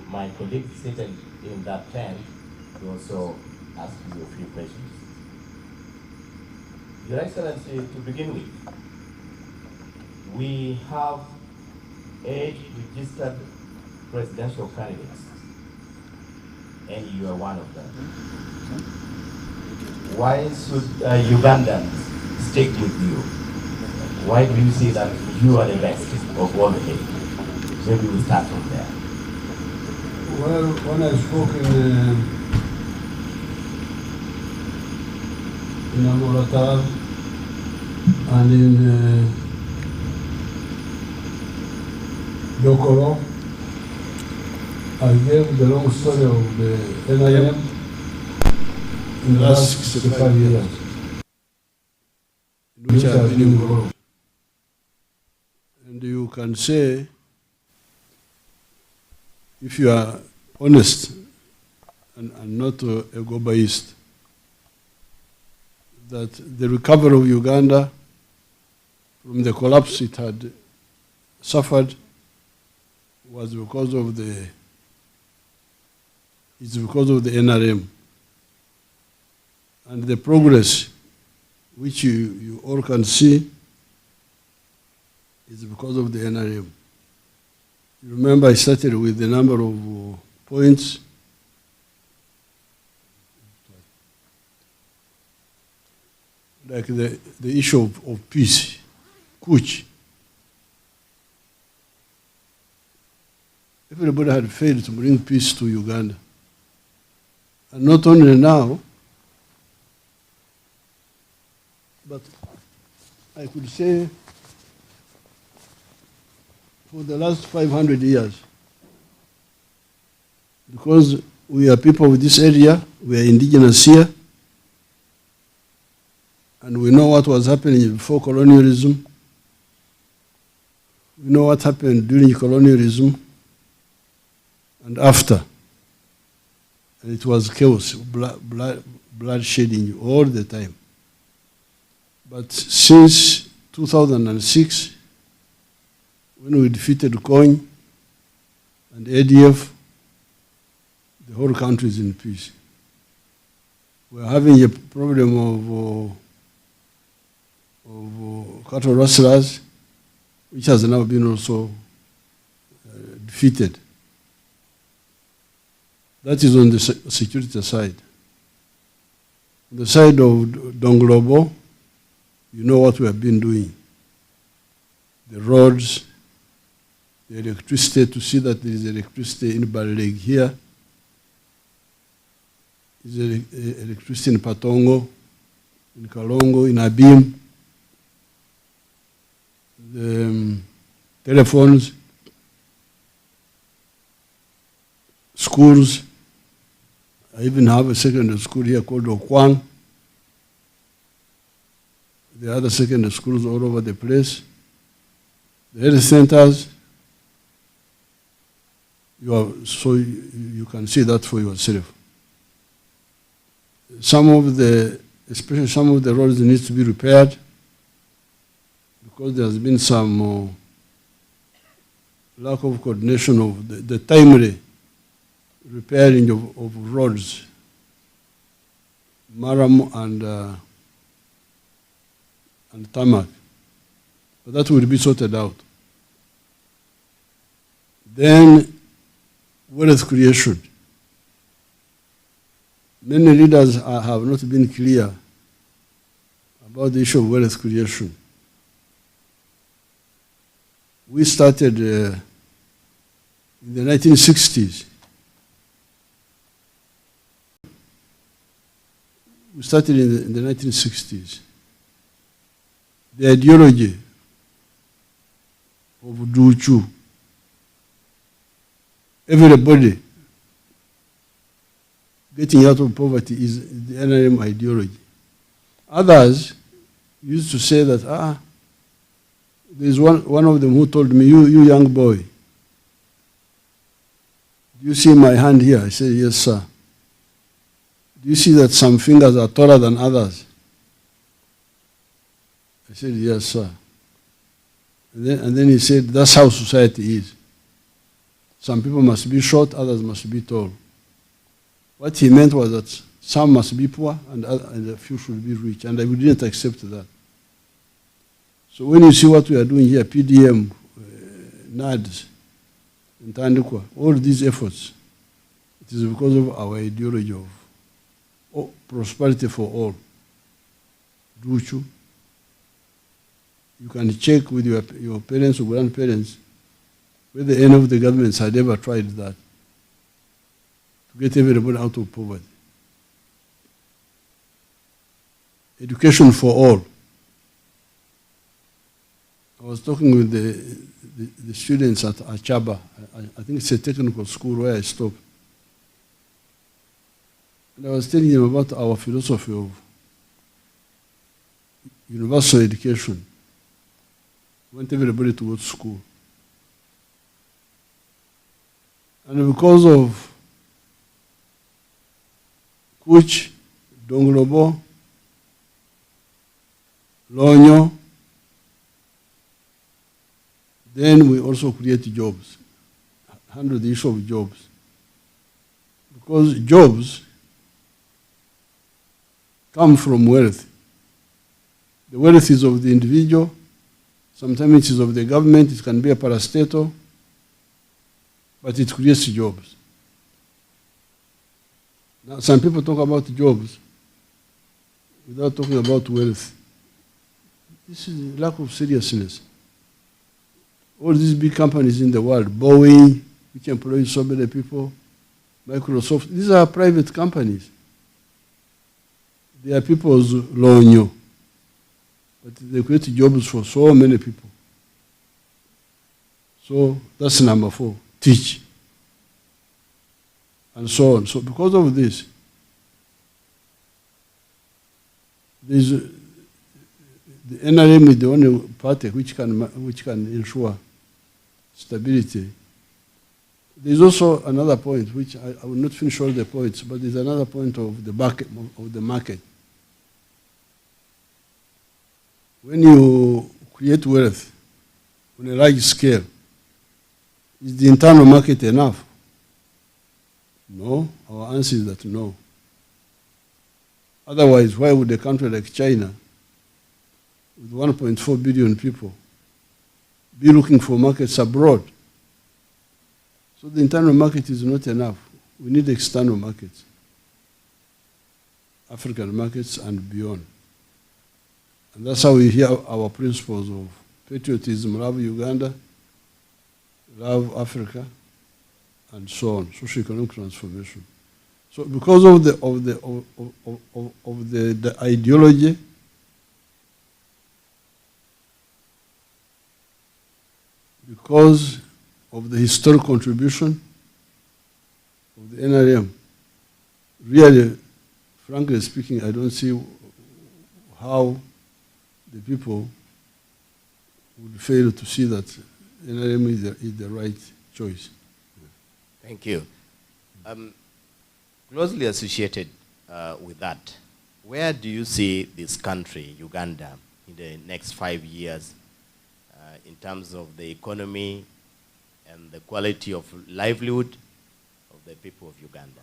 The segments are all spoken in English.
my colleague seated in that tent to also ask you a few questions. Your Excellency, to begin with, we have 8 registered presidential candidates, and you are one of them. Why should Ugandans stick with you? Why do you see that you are the best of all the 8? Maybe we start from there. Well, when I spoke in Amulatar and in Dokoro, I gave the long story of the NIM in the last 65 years, in which I have been involved. And you can say, if you are honest and not a egoist, that the recovery of Uganda from the collapse it had suffered was because of the NRM. And the progress which you all can see is because of the NRM. You remember I started with the number of points. Like the issue of peace, Kuch. Everybody had failed to bring peace to Uganda. And not only now, but I could say for the last 500 years, because we are people of this area, we are indigenous here, and we know what was happening before colonialism. We know what happened during colonialism and after. And it was chaos, bloodshedding all the time. But since 2006, when we defeated Coin and ADF, the whole country is in peace. We're having a problem of cattle rustlers, which has now been also defeated. That is on the security side. On the side of Donglobo, you know what we have been doing. The roads, the electricity, to see that there is electricity in Baleg here, there is electricity in Patongo, in Kalongo, in Abim, the telephones, schools. I even have a secondary school here called Okwang. The other secondary schools all over the place. The health centers, so you can see that for yourself. Especially some of the roads need to be repaired because there has been some lack of coordination of the timely repairing of roads, Maram and Tarmac. But that will be sorted out. Then, wealth creation. Many leaders have not been clear about the issue of wealth creation. We started in the 1960s. We started in the 1960s. The ideology of Duchu, everybody getting out of poverty is the NRM ideology. Others used to say that, there's one of them who told me, you young boy, do you see my hand here? I said, yes, sir. Do you see that some fingers are taller than others? I said, yes, sir. And then he said, that's how society is. some people must be short, others must be tall. What he meant was that some must be poor and a few should be rich, and we didn't accept that. So when you see what we are doing here, PDM, NADS, and Tandikwa, all these efforts, it is because of our ideology of prosperity for all. Duchu. You can check with your parents or grandparents whether any of the governments had ever tried that to get everybody out of poverty. Education for all. I was talking with the students at Achaba. I think it's a technical school where I stopped. And I was telling them about our philosophy of universal education. We want everybody to go to school. And because of Kuch, Donglobo, Lonyo, then we also create jobs, handle the issue of jobs. Because jobs come from wealth. The wealth is of the individual, sometimes it is of the government, it can be a parastatal, but it creates jobs. Now, some people talk about jobs without talking about wealth. This is a lack of seriousness. All these big companies in the world, Boeing, which employs so many people, Microsoft, these are private companies. They are people's lonyo, but they create jobs for so many people. So that's number 4, teach. And so on. So because of this, the NRM is the only party which can ensure stability. There's also another point, which I will not finish all the points, but there's another point of the market. When you create wealth on a large scale, is the internal market enough? No. Our answer is that no. Otherwise, why would a country like China, with 1.4 billion people, be looking for markets abroad? So the internal market is not enough. We need external markets, African markets and beyond. And that's how we hear our principles of patriotism, love Uganda, love Africa, and so on, socio-economic transformation. So because of the ideology, because of the historic contribution of the NRM, really, frankly speaking, I don't see how the people would fail to see that NRM is the right choice. Thank you. Closely associated with that, where do you see this country, Uganda, in the next 5 years in terms of the economy and the quality of livelihood of the people of Uganda,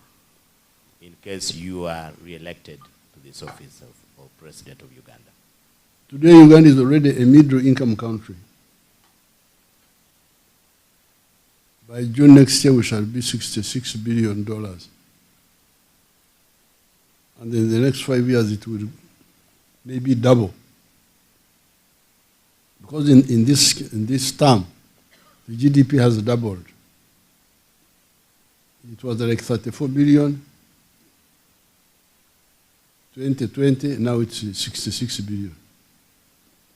in case you are re-elected to this office of President of Uganda? Today, Uganda is already a middle-income country. By June next year, we shall be $66 billion. And in the next 5 years, it will maybe double. Because in this term, the GDP has doubled. It was like 34 billion, 2020, now it's 66 billion.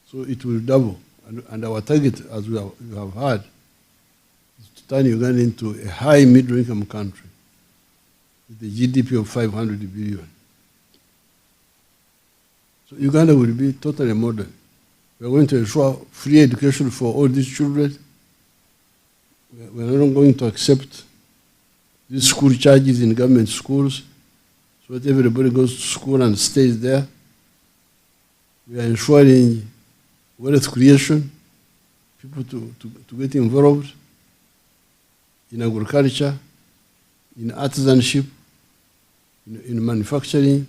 So it will double. And our target, as we have heard, is to turn Uganda into a high middle-income country with a GDP of 500 billion. So Uganda will be totally modern. We are going to ensure free education for all these children. We are not going to accept these school charges in government schools, so that everybody goes to school and stays there. We are ensuring wealth creation, people to get involved. in agriculture, in artisanship, in manufacturing.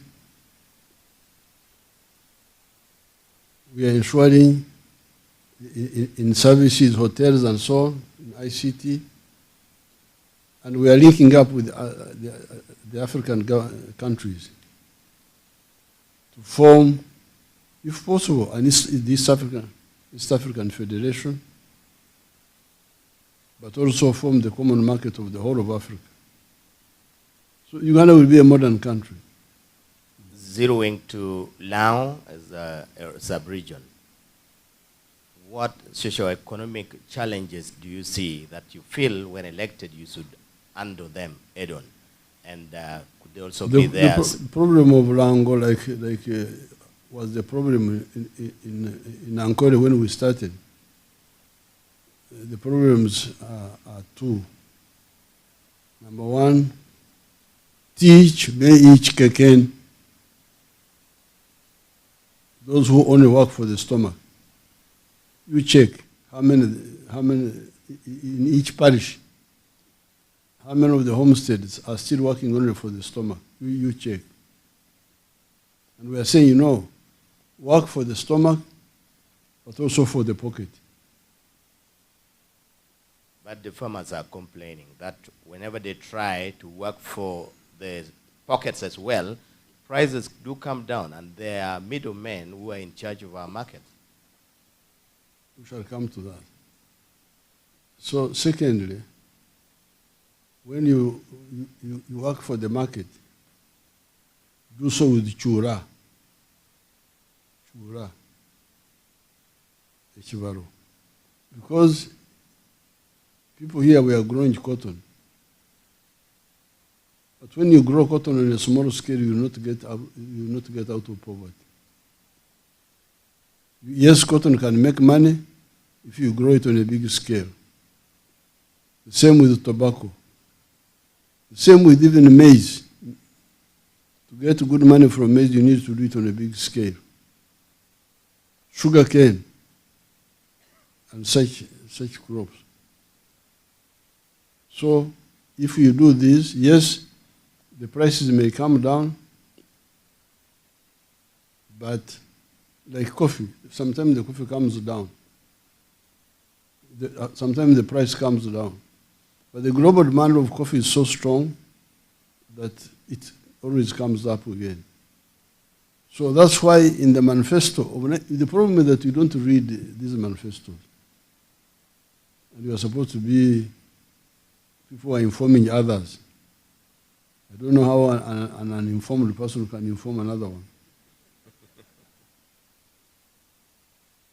We are ensuring in services, hotels and so on, in ICT. And we are linking up with the African countries to form, if possible, an East African Federation, but also form the common market of the whole of Africa. So Uganda will be a modern country. Zeroing to Lao as a sub-region, what socio-economic challenges do you see that you feel when elected you should handle them head-on? And could they also be there? The problem of Lango, was the problem in Ankole when we started. The problems are two. Number one, teach, may each keken, those who only work for the stomach. You check how many in each parish, how many of the homesteads are still working only for the stomach. You check. And we are saying, work for the stomach, but also for the pocket. But the farmers are complaining that whenever they try to work for the pockets as well, prices do come down, and there are middlemen who are in charge of our markets. We shall come to that. So secondly, when you work for the market, do so with chura. Chura. Echibaro. Because people here we are growing cotton. But when you grow cotton on a small scale, you will not get out of poverty. Yes, cotton can make money if you grow it on a big scale. The same with tobacco. The same with even maize. To get good money from maize, you need to do it on a big scale. Sugar cane and such crops. So if you do this, yes, the prices may come down, but like coffee, sometimes the coffee comes down. Sometimes the price comes down. But the global demand of coffee is so strong that it always comes up again. So that's why in the manifesto, the problem is that you don't read these manifestos. And you are supposed to be people who are informing others. I don't know how an uninformed person can inform another one.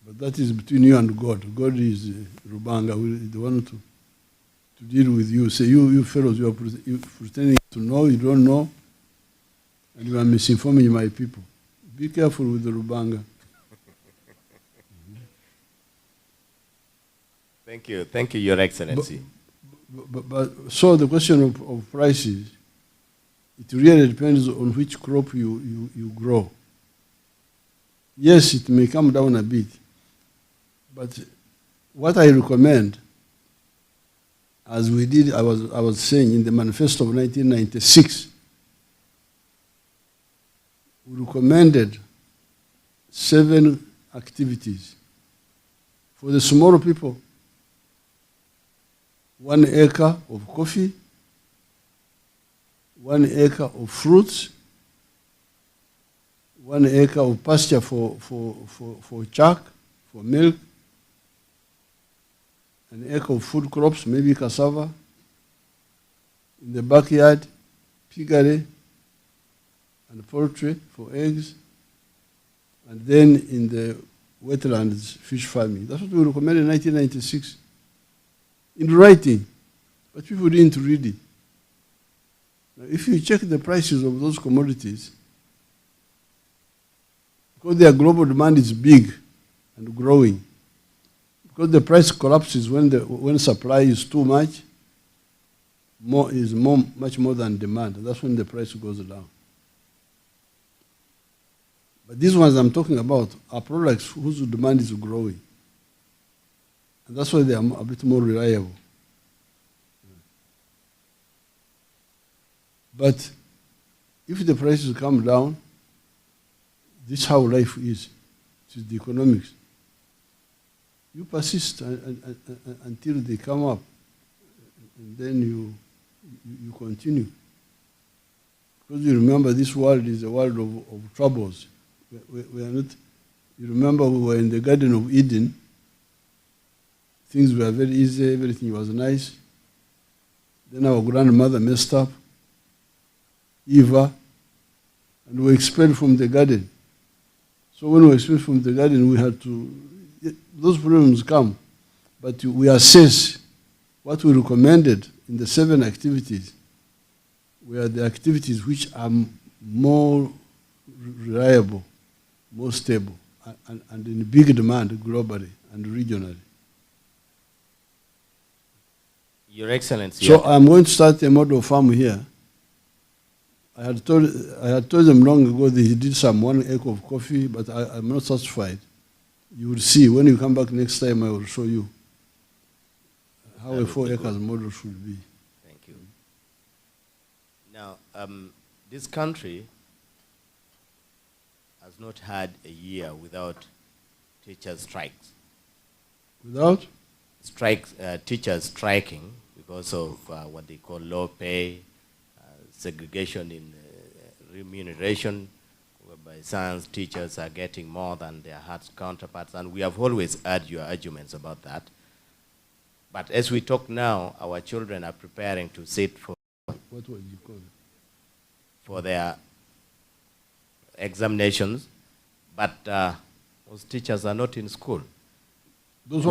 But that is between you and God. God is Rubanga, the one to deal with you. Say, you fellows, you are pretending to know, you don't know, and you are misinforming my people. Be careful with the Rubanga. Thank you, Your Excellency. But so the question of prices, it really depends on which crop you grow. Yes, it may come down a bit, but what I recommend, as we did, I was saying in the manifesto of 1996, we recommended 7 activities for the smaller people. 1 acre of coffee, 1 acre of fruits, 1 acre of pasture for chalk, for milk, an acre of food crops, maybe cassava, in the backyard, piggery, and poultry for eggs, and then in the wetlands, fish farming. That's what we recommended in 1996. In writing, but people didn't read it. Now, if you check the prices of those commodities, because their global demand is big and growing, because the price collapses when supply is too much, much more than demand. That's when the price goes down. But these ones I'm talking about are products whose demand is growing. And that's why they are a bit more reliable. But if the prices come down, this is how life is. It is the economics. You persist until they come up, and then you continue. Because you remember this world is a world of troubles. We are not. You remember we were in the Garden of Eden. Things were very easy, everything was nice. Then our grandmother messed up, Eva, and we were expelled from the garden. So when we were expelled from the garden, we had to, those problems come, but we assess what we recommended in the 7 activities were the activities which are more reliable, more stable, and in big demand globally and regionally. Your Excellency. So I'm going to start a model farm here. I had told them long ago they did some 1 acre of coffee, but I'm not satisfied. You will see when you come back next time. I will show you how a 4 acres model should be. Thank you. Now, this country has not had a year without teachers' strikes. Without? Strikes, teachers striking because of what they call low pay, segregation in remuneration, whereby science teachers are getting more than their arts counterparts, and we have always heard your arguments about that. But as we talk now, our children are preparing to sit for what would you call it? For their examinations, but those teachers are not in school. Those who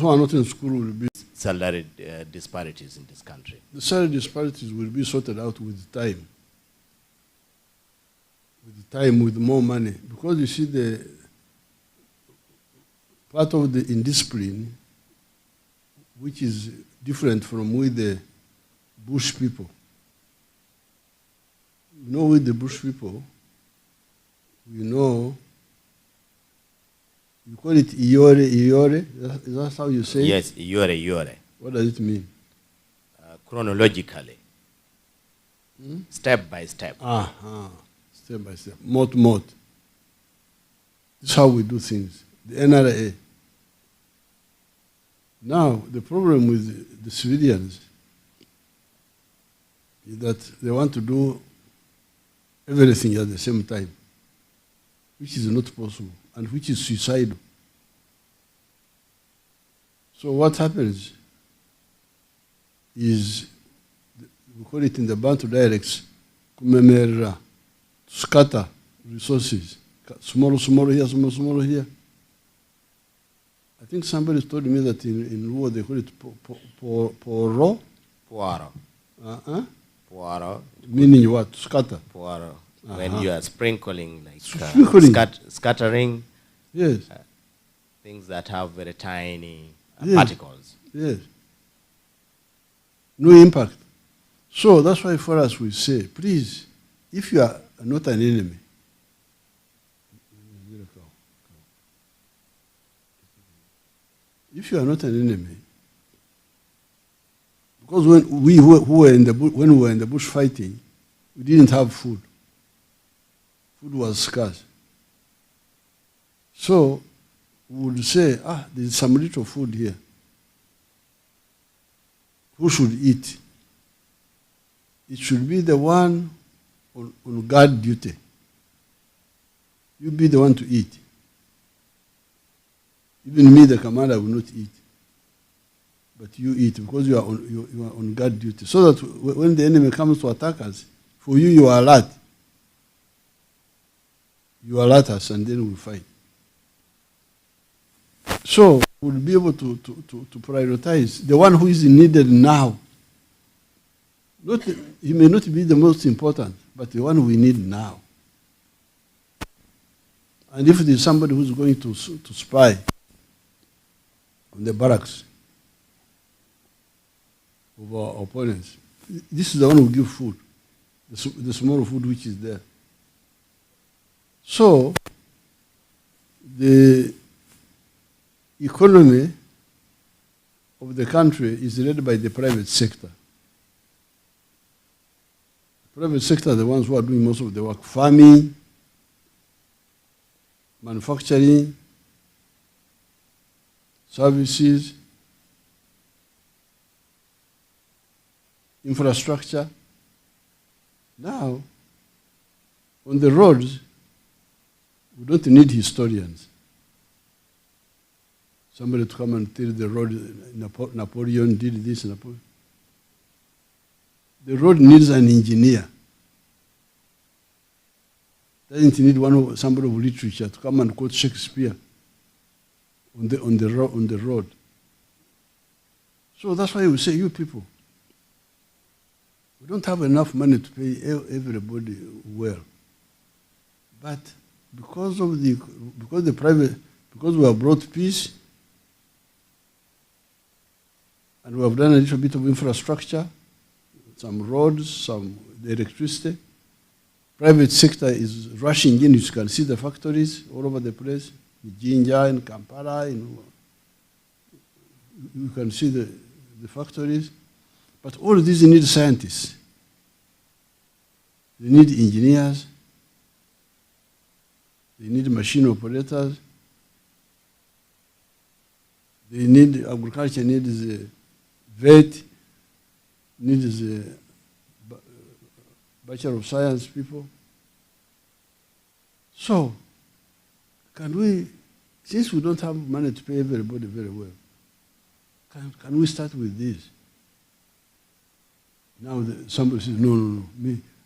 are not in school will be salary disparities in this country. The salary disparities will be sorted out with time. With time, with more money. Because you see, the part of the indiscipline, which is different from with the bush people. You know, with the bush people, we know, you call it Iore. Is that how you say it? Yes, Iore. What does it mean? Chronologically. Step by step. Step by step. Mot. This is how we do things. The NRA. Now, the problem with the civilians is that they want to do everything at the same time, which is not possible, and which is suicidal. So what happens is, we call it in the Bantu dialects, kumemerera, to scatter resources, small here, small here. I think somebody told me that in Luo they call it poro. Puaro. Puaro. Meaning what? Scatter. Puaro. When you are sprinkling, like scattering. Yes. Things that have very tiny yes. particles. Yes. No impact. So that's why for us we say, please, if you are not an enemy, if you are not an enemy, because when we were in the bush fighting, we didn't have food. Food was scarce. So we would say, there's some little food here. Who should eat? It should be the one on guard duty. You be the one to eat. Even me, the commander, will not eat. But you eat because you are on guard duty. So that when the enemy comes to attack us, for you, you are alert. You alert us and then we'll fight. So we'll be able to prioritize the one who is needed now. He may not be the most important, but the one we need now. And if there's somebody who's going to spy on the barracks of our opponents, this is the one who gives food, the small food which is there. So, the economy of the country is led by the private sector. Private sector are the ones who are doing most of the work. Farming, manufacturing, services, infrastructure. Now, on the roads, we don't need historians. Somebody to come and tell the road, Napoleon did this. The road needs an engineer. Doesn't need somebody of literature to come and quote Shakespeare on the road. So that's why we say, you people, we don't have enough money to pay everybody well. But because we have brought peace, and we have done a little bit of infrastructure, some roads, the electricity. Private sector is rushing in. You can see the factories all over the place, in Jinja, in Kampala. You can see the factories. But all of these need scientists. They need engineers. They need machine operators. They need, agriculture needs a vet, needs a Bachelor of Science people. So, since we don't have money to pay everybody very well, can we start with this? Now somebody says, no,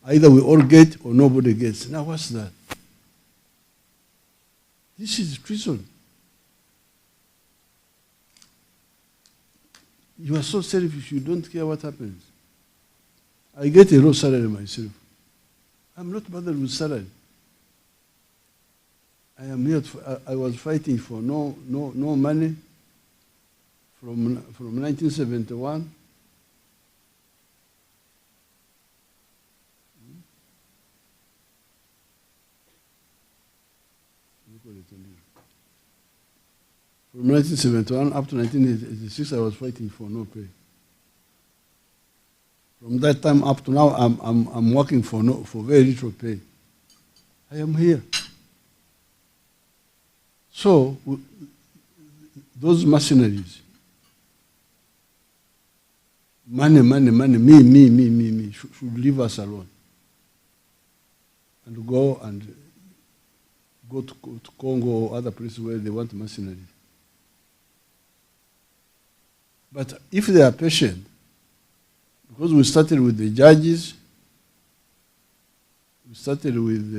either we all get or nobody gets. Now what's that? This is treason. You are so selfish, you don't care what happens. I get a low salary myself. I'm not bothered with salary. I am here. I was fighting for no money from 1971. From 1971 up to 1986, I was fighting for no pay. From that time up to now, I'm working for very little pay. I am here. So those mercenaries, money, me, should leave us alone and go to Congo or other places where they want mercenaries. But if they are patient, because we started with the judges, we started with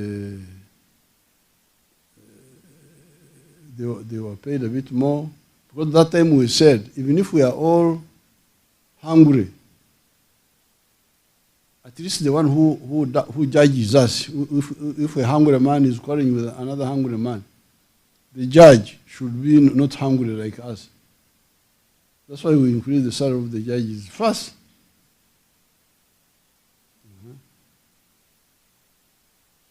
they were paid a bit more. Because that time we said, even if we are all hungry, at least the one who judges us, if a hungry man is quarreling with another hungry man, the judge should be not hungry like us. That's why we increase the salary of the judges first.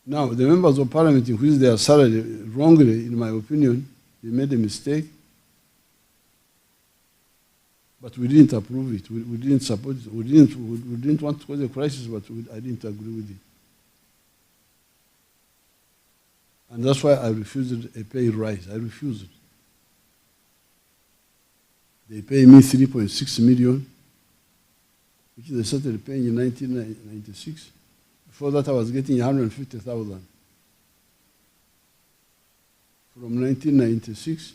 Now, the members of parliament increased their salary wrongly, in my opinion. They made a mistake. But we didn't approve it. We didn't support it. We didn't want to cause a crisis, but I didn't agree with it. And that's why I refused a pay rise. I refused. They pay me 3.6 million, which they started paying in 1996. Before that, I was getting 150,000. From 1996,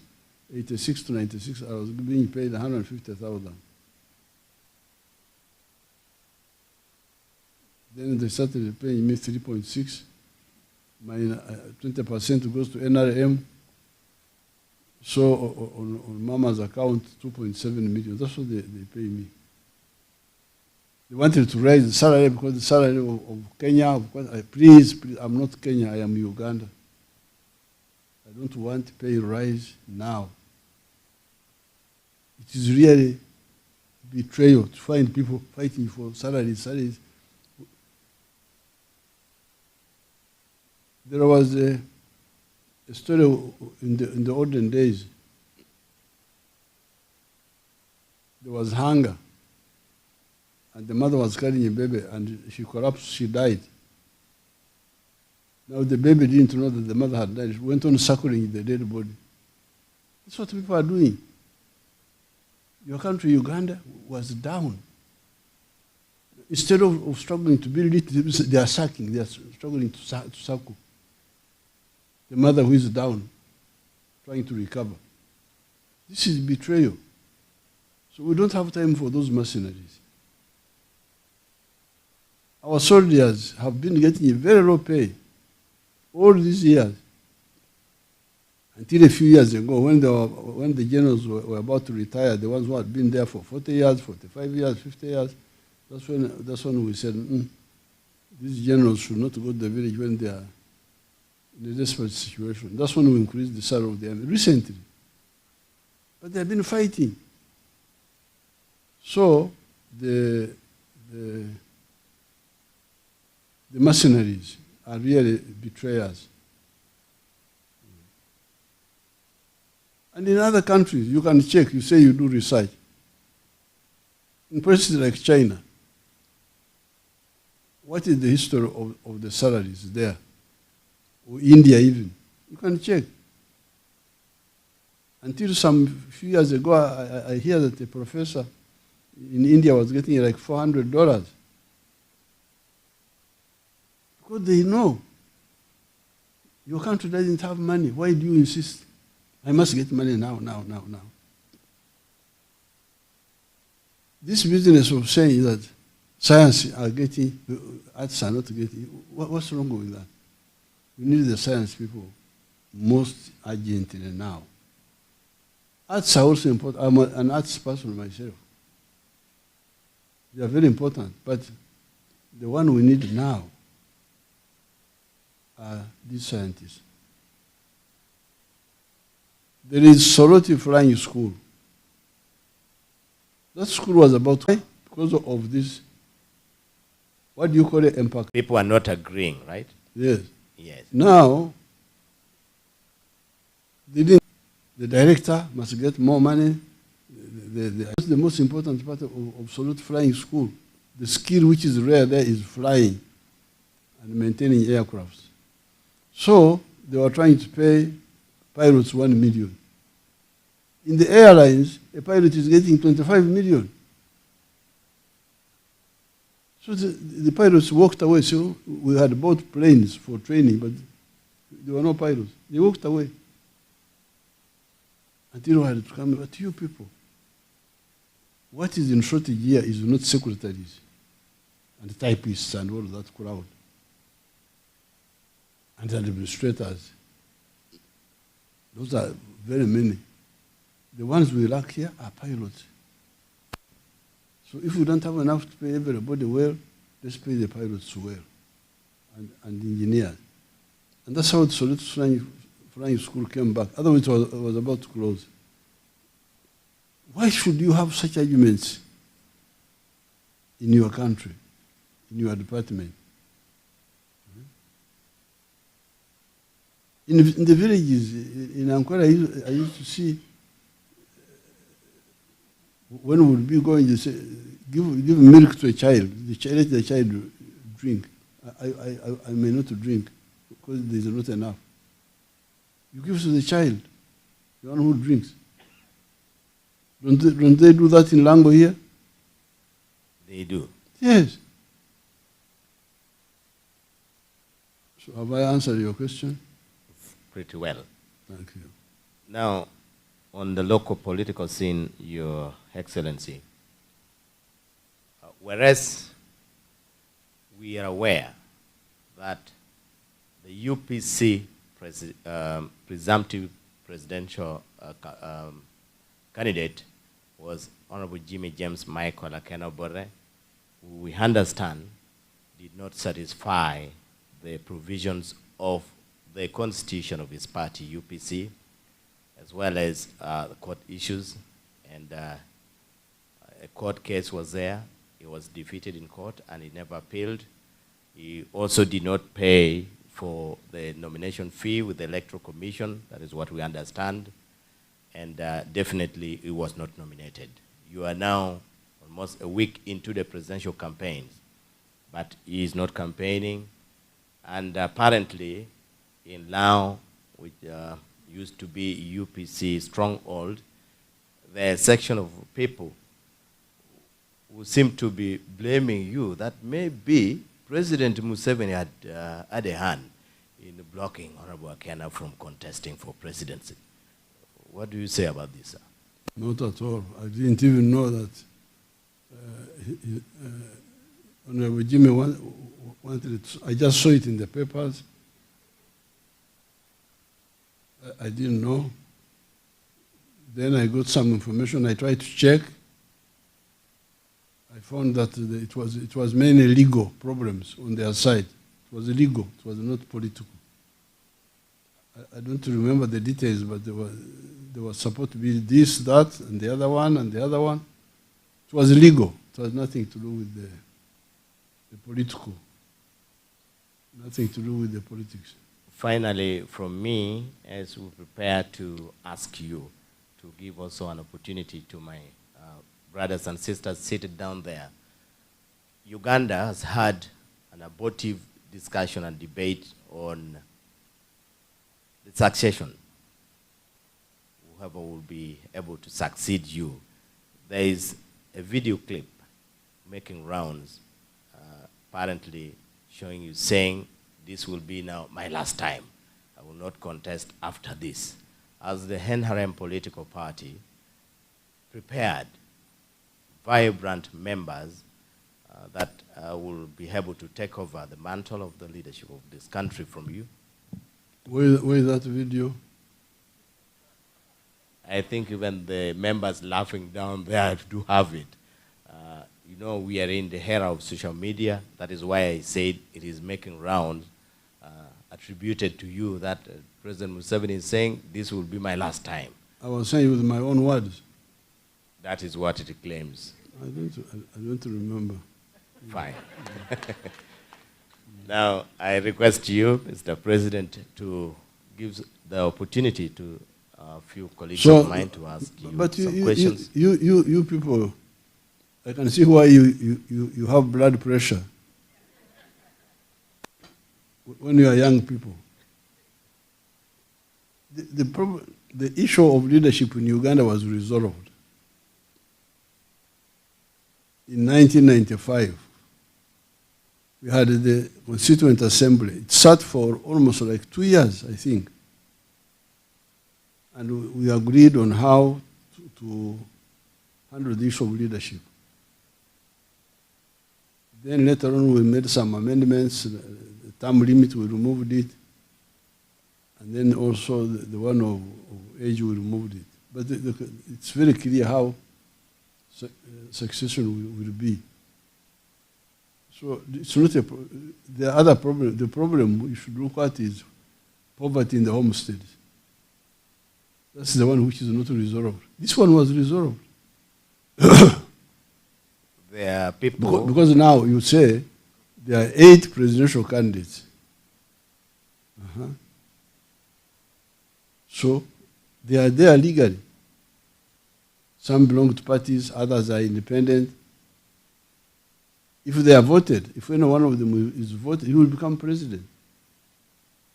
86 to 96, I was being paid 150,000. Then they started paying me 3.6. My 20% goes to NRM. So on Mama's account, 2.7 million. That's what they pay me. They wanted to raise the salary because the salary of Kenya, please, I'm not Kenya, I am Uganda. I don't want to pay rise now. It is really betrayal to find people fighting for salaries. There was a story in the olden days. There was hunger. and the mother was carrying a baby, and she collapsed, she died. Now the baby didn't know that the mother had died. She went on suckling the dead body. That's what people are doing. Your country, Uganda, was down. Instead of struggling to build it, they are sucking. They are struggling to suckle. The mother who is down, trying to recover. This is betrayal. So we don't have time for those mercenaries. Our soldiers have been getting a very low pay all these years. Until a few years ago, when the generals were about to retire, the ones who had been there for 40 years, 45 years, 50 years, that's when we said, these generals should not go to the village when they are in a desperate situation. That's when we increased the salary of the army recently. But they have been fighting. So the mercenaries are really betrayers. And in other countries, you can check, you say you do research. In places like China, what is the history of the salaries there? Or India even. You can check. Until some few years ago, I hear that a professor in India was getting like $400. Because they know your country doesn't have money. Why do you insist? I must get money now. This business of saying that science are getting, arts are not getting, what's wrong with that? We need the science people most urgently now. Arts are also important. I'm an arts person myself. They are very important, but the one we need now are these scientists. There is Soroti Flying School. That school was about because of this, what do you call it, impact? People are not agreeing, right? Yes. Yes. Now, the director must get more money. That's the most important part of Soroti Flying School. The skill which is rare there is flying and maintaining aircrafts. So they were trying to pay pilots 1 million. In the airlines, a pilot is getting 25 million. So the pilots walked away. So we had bought planes for training, but there were no pilots. They walked away. Until we had to come, but you people, what is in shortage here is not secretaries and typists and all that crowd and administrators. Those are very many. The ones we lack here are pilots. So if we don't have enough to pay everybody well, let's pay the pilots well and engineers. And that's how the Soroti Flying School came back. Otherwise, it was about to close. Why should you have such arguments in your country, in your department? In the villages, in Angola, I used to see, when we would be going, you say, give milk to a child, let the child drink. I may not drink because there is not enough. You give to the child, the one who drinks. Don't they do that in Lango here? They do. Yes. So have I answered your question? Pretty well. Thank you. Now, on the local political scene, Your Excellency, whereas we are aware that the UPC presumptive presidential candidate was Honorable Jimmy James Michael Akenobore, who we understand did not satisfy the provisions of the constitution of his party, UPC, as well as the court issues, and a court case was there. He was defeated in court and he never appealed. He also did not pay for the nomination fee with the Electoral Commission. That is what we understand. And definitely he was not nominated. You are now almost a week into the presidential campaigns, but he is not campaigning. And apparently, in Lao, which used to be UPC stronghold, there are a section of people who seem to be blaming you that maybe President Museveni had a hand in blocking Honorable Akena from contesting for presidency. What do you say about this, sir? Not at all. I didn't even know that Honorable Jimmy wanted it. I just saw it in the papers. I didn't know. Then I got some information. I tried to check. I found that it was mainly legal problems on their side. It was legal. It was not political. I don't remember the details, but there was supposed to be this, that, and the other one, and the other one. It was legal. It was nothing to do with the political. Nothing to do with the politics. Finally, from me, as we prepare to ask you to give also an opportunity to my brothers and sisters seated down there, Uganda has had an abortive discussion and debate on the succession. Whoever will be able to succeed you. There is a video clip making rounds, apparently showing you saying, this will be now my last time. I will not contest after this. As the NRM political party prepared vibrant members that will be able to take over the mantle of the leadership of this country from you. Where is that video? I think even the members laughing down there do have it. You know, we are in the era of social media. That is why I said it is making rounds attributed to you that President Museveni is saying, this will be my last time. I was saying with my own words. That is what it claims. I don't remember. Fine. Now, I request you, Mr. President, to give the opportunity to a few colleagues of mine to ask you some questions. You people, I can see why you have blood pressure when you are young people. The issue of leadership in Uganda was resolved in 1995. We had the Constituent Assembly. It sat for almost like 2 years, I think. And we agreed on how to handle the issue of leadership. Then later on, we made some amendments. The term limit, we removed it. And then also the one of age, we removed it. But it's very clear how succession will be. So it's not the other problem. The problem we should look at is poverty in the homesteads. That's the one which is not resolved. This one was resolved. There are people... Because now you say there are 8 presidential candidates. So they are there legally. Some belong to parties, others are independent. If they are voted, if any one of them is voted, he will become president.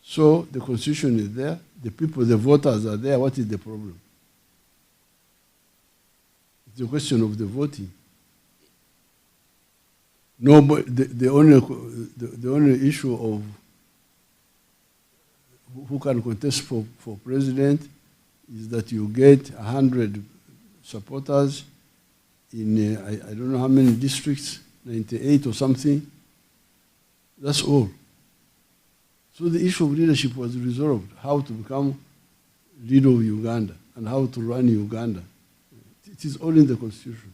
So the constitution is there, the people, the voters are there. What is the problem? It's a question of the voting. Nobody, the only issue of who can contest for president is that you get 100 supporters in I don't know how many districts, 98 or something. That's all. So the issue of leadership was resolved, how to become leader of Uganda and how to run Uganda. It is all in the constitution.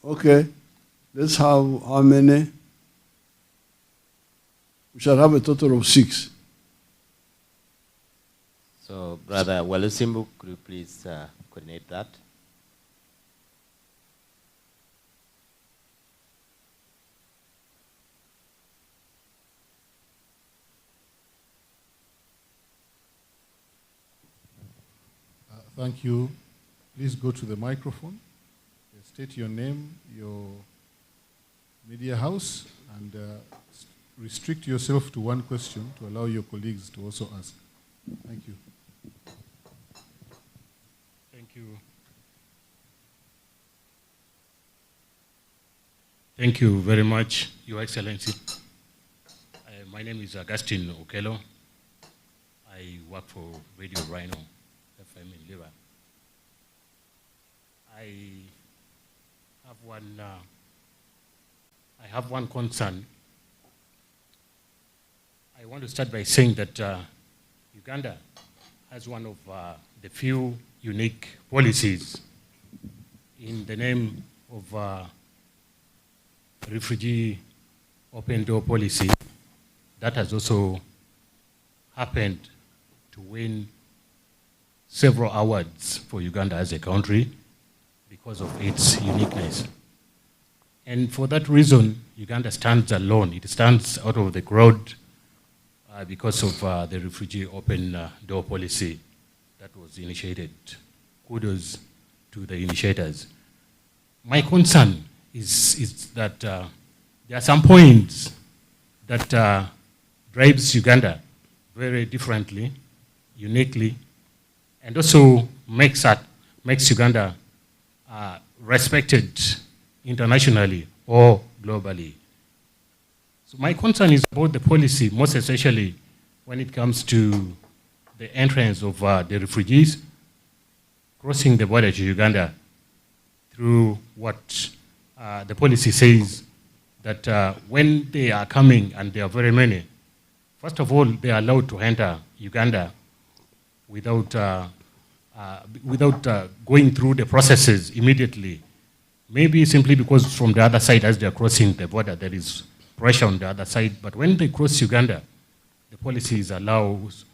Okay, let's have how many? We shall have a total of 6. So, Brother Walusimbu, could you please coordinate that? Thank you. Please go to the microphone. state your name, your media house, and restrict yourself to one question to allow your colleagues to also ask. Thank you. Thank you. Thank you very much, Your Excellency. My name is Augustine Okelo. I work for Radio Rhino FM in Liver. I have one concern. I want to start by saying that Uganda has one of the few unique policies in the name of refugee open door policy that has also happened to win several awards for Uganda as a country because of its uniqueness. And for that reason, Uganda stands alone. It stands out of the crowd because of the refugee open door policy that was initiated. Kudos to the initiators. My concern is that there are some points that drives Uganda very differently, uniquely, and also makes Uganda respected internationally or globally. So my concern is about the policy, most especially when it comes to the entrance of the refugees crossing the border to Uganda through what the policy says that when they are coming, and there are very many, first of all, they are allowed to enter Uganda without going through the processes immediately. Maybe simply because from the other side, as they are crossing the border, there is pressure on the other side. But when they cross Uganda, the policies allows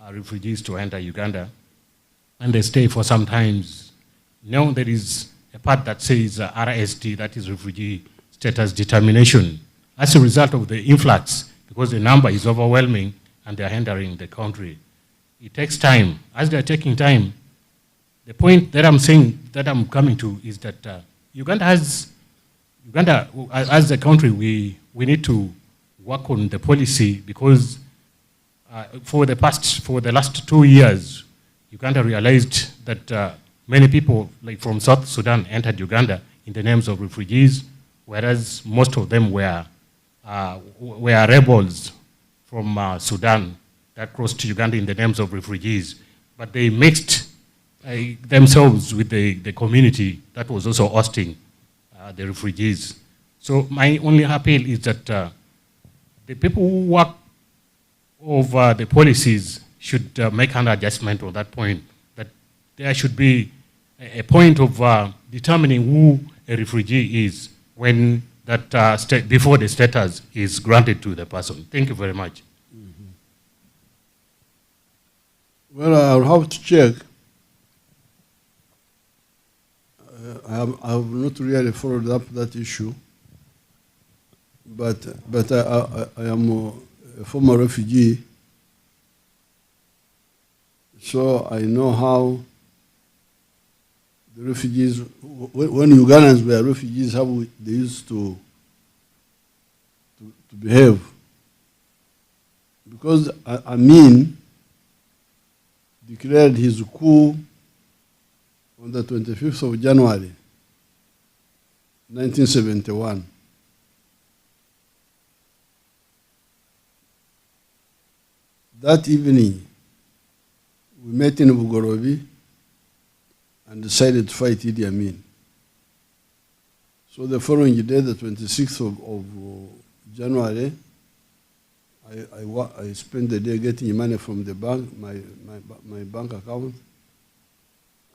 refugees to enter Uganda, and they stay for some times. Now there is a part that says RSD, that is refugee status determination, as a result of the influx, because the number is overwhelming and they are entering the country. It takes time. As they are taking time, the point that I'm saying, that I'm coming to, is that Uganda, as a country, we need to work on the policy, because for the last 2 years, Uganda realized that many people, like from South Sudan, entered Uganda in the names of refugees, whereas most of them were rebels from Sudan that crossed to Uganda in the names of refugees. But they mixed themselves with the community that was also hosting the refugees. So my only appeal is that the people who work over the policies should make an adjustment on that point, that there should be a point of determining who a refugee is when that before the status is granted to the person. Thank you very much. Mm-hmm. Well, I'll have to check. I have not really followed up that issue, but I am a former refugee, so I know how the refugees, when Ugandans were refugees, how they used to behave. Because Amin declared his coup on the 25th of January, 1971. That evening, we met in Bugorobi and decided to fight Idi Amin. So the following day, the 26th of January, I spent the day getting money from the bank, my bank account,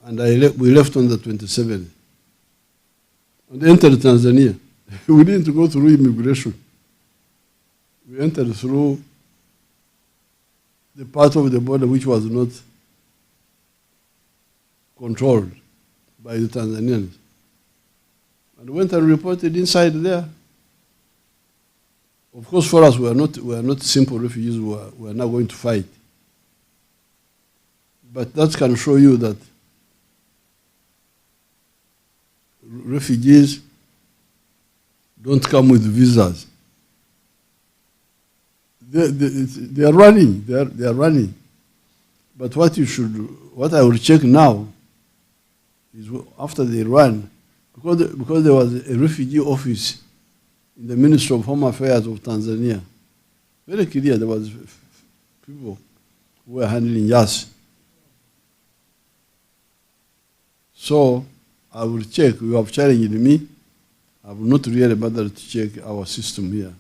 and we left on the 27th and entered Tanzania. We didn't go through immigration. We entered through the part of the border which was not controlled by the Tanzanians, and went and reported inside there. Of course, for us, we are not simple refugees. We are not going to fight. But that can show you that refugees don't come with visas. They are running. They are running. But what I will check now is after they run, because there was a refugee office in the Ministry of Home Affairs of Tanzania. Very clear, there was people who were handling YAS. So I will check. You have challenged me. I will not really bother to check our system here.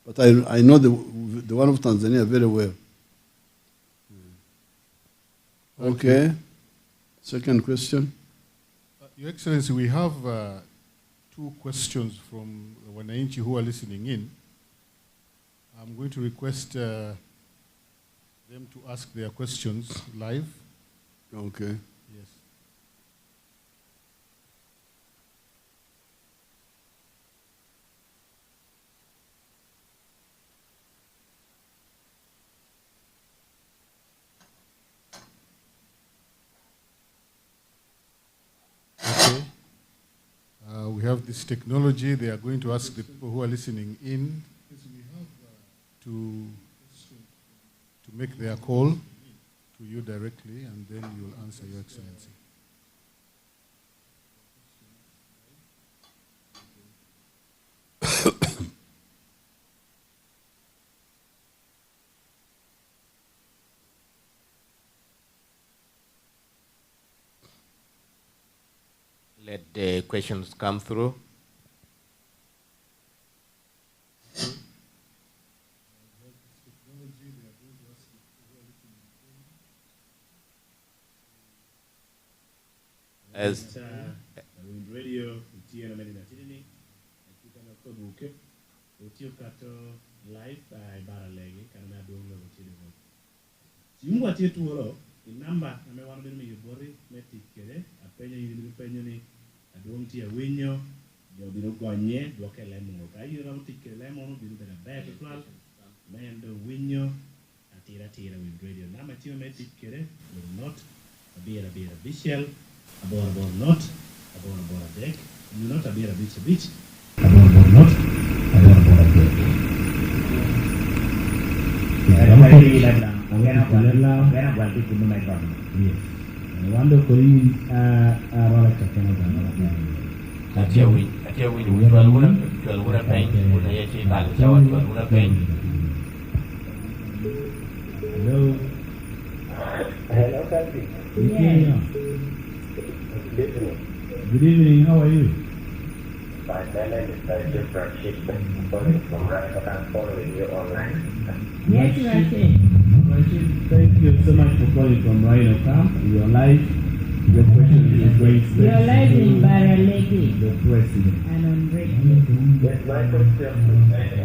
But I know the one of Tanzania very well. Okay. Second question. Your Excellency, we have 2 questions from the Wananchi who are listening in. I'm going to request them to ask their questions live. Okay. Yes. Okay. We have this technology. They are going to ask the people who are listening in to make their call to you directly, and then you'll answer, Your Excellency. Let the questions come through. As radio utieno meni natini akitana ko buke utio kato live ay baralegi kana adong na utino mo simu atie tuoro inamba ame wan ben mi yobori metikere apenyo yini penyo ni adong tia winyo jo biro gonye doke lemo ka yiro tikere lemo no biro bena back twal mendo winyo atira win radio nama tio metikere will not abira bishel abora not, abora deck, you not abira beach, abora not, abora deck. Yes. Wando koi rola atia win jual pen una yeti bal chawa jual pen. Hello. Hello, Kalbi. Yeah. Good evening, how are you? My name is Joseph Rashid, calling from Rhino. I'm following you online. Yes, Rashid. Rashid, thank you so much for calling from Rhino Camp. You're live. Your question is going straight. You're live in Baralegi. The president. And on radio. Yes, my question,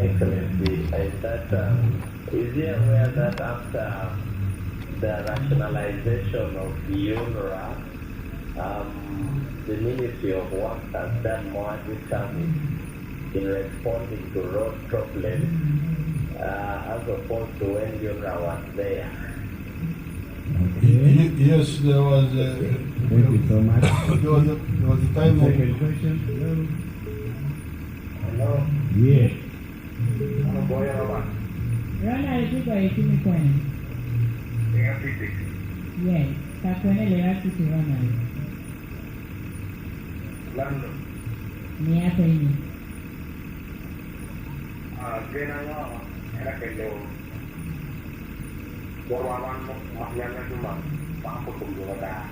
Excellency, is that is he aware that after the rationalization of UNRWA, the Ministry of Works has done more determined in responding to road problems as opposed to when UNRWA was there? Okay. Yes, there was Thank you so much. there was a time of Second question. Hello? Yeah. Ano po yung naman? Rona alipigwa heshimi kwani? Tingnan pitik. Yes. Kakuendelea kitu Ronald. Lando. Ni hapa hivi. Kena nga, era kendo. Borwaman mo, mahyana naman. Pakaputong doon na.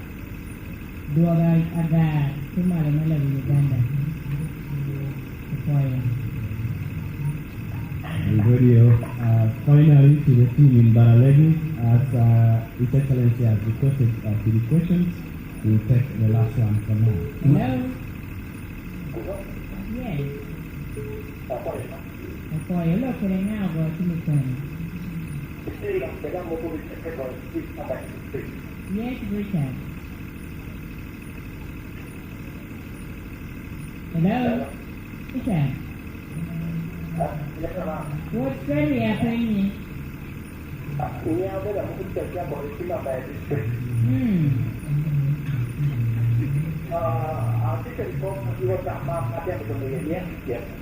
Dua aga tumale mala Uganda. Kupoya. Radio. Finally, to the team in Baralegi, as His Excellency has requested to the questions, we will take the last one for now. Hello? Yes. Kupoya. Lo kule ngao kwa heshimi kwani? Yes, Richard. Hello? Richard? What's really happening?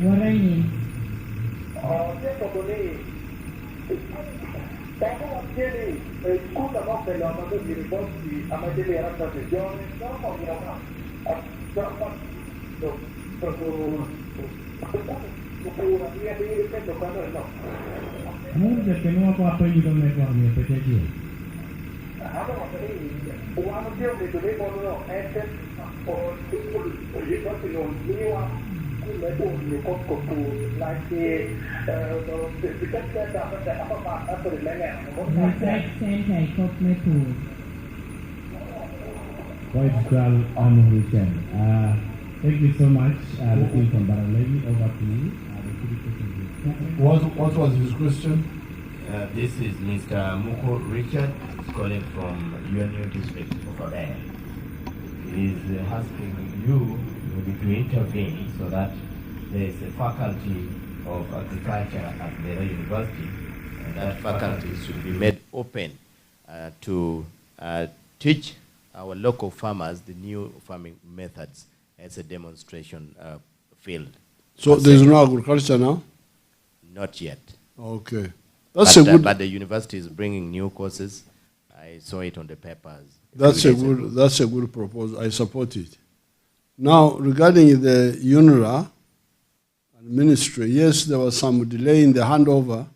Warani. Muda che non può aprirmi come forme, perché io. Research Center, Kokmepool. Political Richard. Thank you so much. Looking from Baralegi over to you. What was his question? This is Mr. Muko Richard, calling from Union District of Abe. He is asking you maybe to intervene so that there is a faculty of agriculture at the university, and that faculty should be made open to teach our local farmers the new farming methods as a demonstration field. So there's no agriculture now? Not yet. Okay. That's a good. But the university is bringing new courses. I saw it on the papers. That's a good proposal. I support it. Now, regarding the UNRWA and ministry, yes, there was some delay in the handover,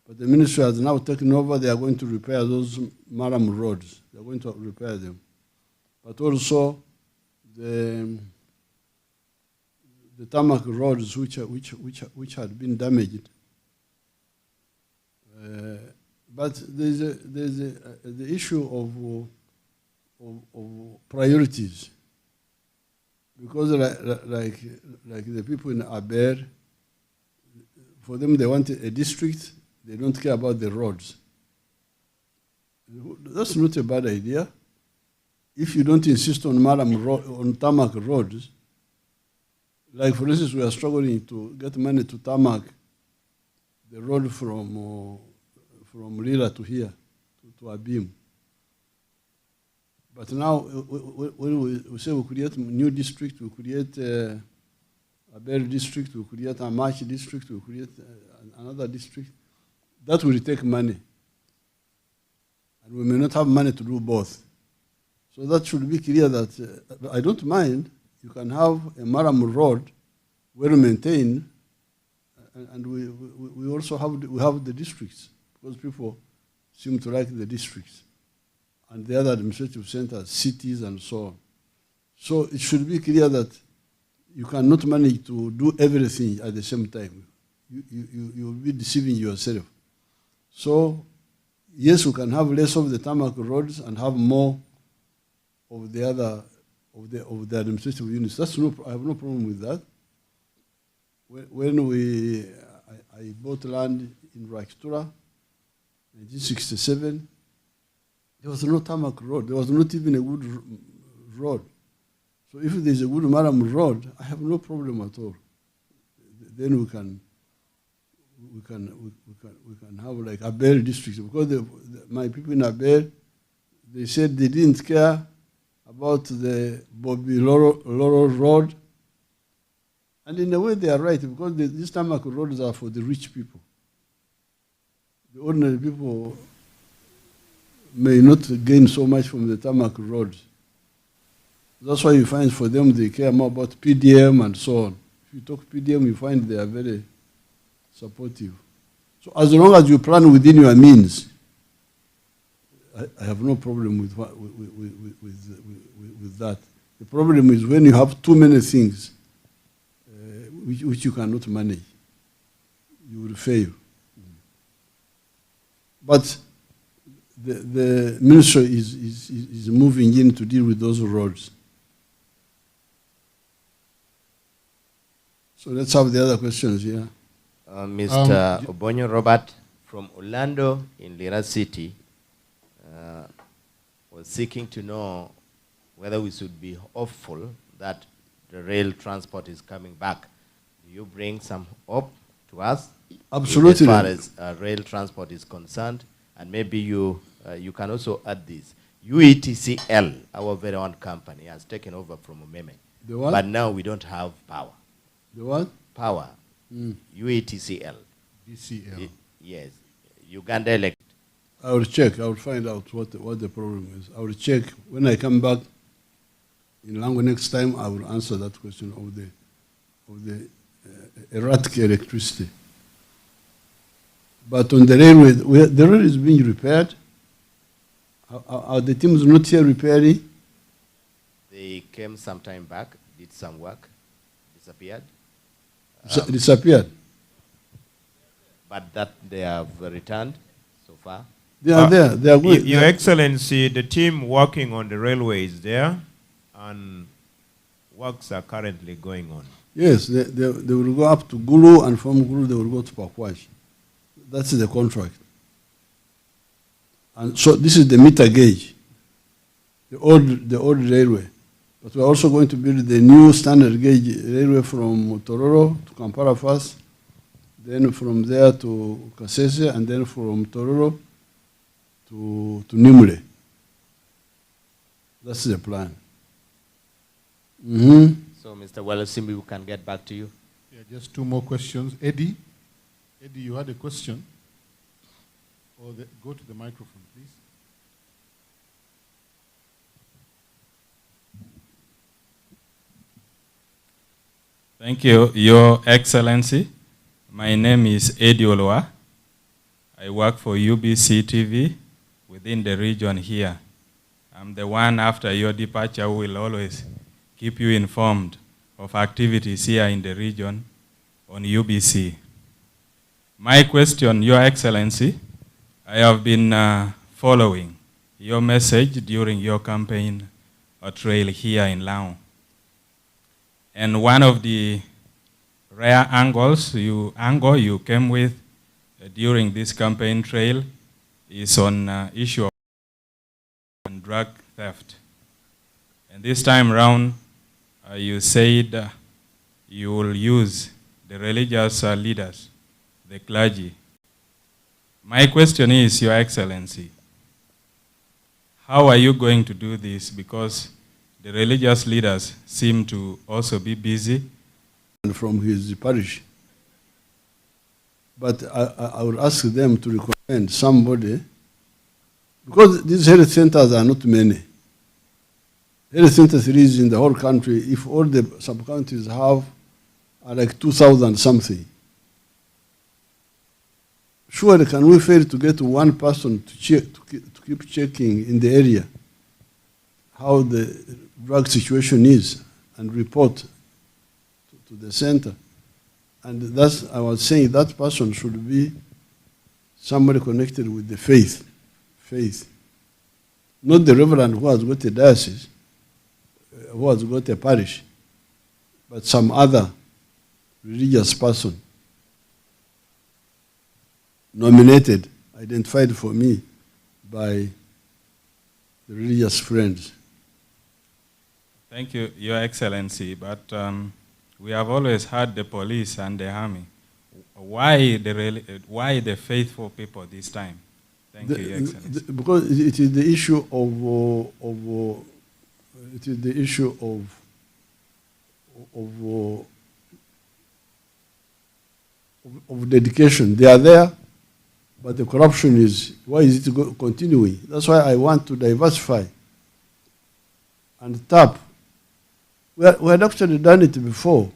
but the ministry has now taken over. They are going to repair those Maram roads. They are going to repair them. But also the tarmac roads which had been damaged. But there's the issue of priorities, because like the people in Aber, for them they want a district, they don't care about the roads. That's not a bad idea. If you don't insist on on tarmac roads, like for instance, we are struggling to get money to tarmac the road from Lila to here, to Abim. But now, when we say we create a new district, we create a Aber district, we create a Amachi district, we create another district, that will take money. And we may not have money to do both. So that should be clear that I don't mind. You can have a Maram road, well maintained, and we also have the districts, because people seem to like the districts and the other administrative centers, cities, and so on. So it should be clear that you cannot manage to do everything at the same time. You will be deceiving yourself. So yes, you can have less of the tarmac roads and have more of the other of the administrative units. I have no problem with that. When I bought land in Rakstura, 1967, there was no tarmac road. There was not even a good road. So if there's a good Maram road, I have no problem at all. Then we can have like Aber district, because my people in Aber, they said they didn't care about the Bobby Loro Road. And in a way they are right, because these tarmac roads are for the rich people. The ordinary people may not gain so much from the tarmac roads. That's why you find for them they care more about PDM and so on. If you talk PDM, you find they are very supportive. So as long as you plan within your means, I have no problem with that. The problem is when you have too many things which you cannot manage, you will fail. But the ministry is moving in to deal with those roads. So let's have the other questions here. Mr. Obonyo Robert from Orlando in Lira City was seeking to know whether we should be hopeful that the rail transport is coming back. Do you bring some hope to us? Absolutely. As far as rail transport is concerned, and maybe you can also add this. UETCL, our very own company, has taken over from Umeme. The what? But now we don't have power. The what? Power. UETCL. DCL. Yes. Uganda Electric. I will check. I will find out what the problem is. I will check. When I come back in Lango next time, I will answer that question of the erratic electricity. But on the railway, the railway is being repaired. Are the teams not here repairing? They came some time back, did some work, disappeared. Disappeared. But that they have returned so far. They are there. They are going. Your Excellency, the team working on the railway is there, and works are currently going on. Yes, they will go up to Gulu, and from Gulu they will go to Pakwash. That's the contract. And so this is the meter gauge, the old railway. But we're also going to build the new standard gauge railway from Tororo to Kampala first, then from there to Kasese, and then from Tororo to Nimule. That's the plan. So, Mr. Walesimbi, we can get back to you. Yeah, just two more questions. Eddie, you had a question? Or go to the microphone, please. Thank you, Your Excellency. My name is Eddie Olwa. I work for UBC TV within the region here. I'm the one after your departure who will always keep you informed of activities here in the region on UBC. My question, Your Excellency, I have been following your message during your campaign trail here in Laon. And one of the rare angles you came with during this campaign trail is on issue of drug theft. And this time around, you said you will use the religious leaders, the clergy. My question is, Your Excellency, how are you going to do this? Because the religious leaders seem to also be busy. And from his parish. But I will ask them to recommend somebody, because these health centers are not many. Health centers is in the whole country. If all the sub-counties have are like 2,000 something, surely can we fail to get one person to keep checking in the area how the drug situation is and report to the center? And that's, I was saying, that person should be somebody connected with the faith. Not the reverend who has got a diocese, who has got a parish, but some other religious person nominated, identified for me by the religious friends. Thank you, Your Excellency, but we have always had the police and the army. Why the faithful people this time? Thank you, Your Excellency. Because it is the issue of dedication. They are there, but the corruption is, why is it continuing? That's why I want to diversify and tap. We had actually done it before.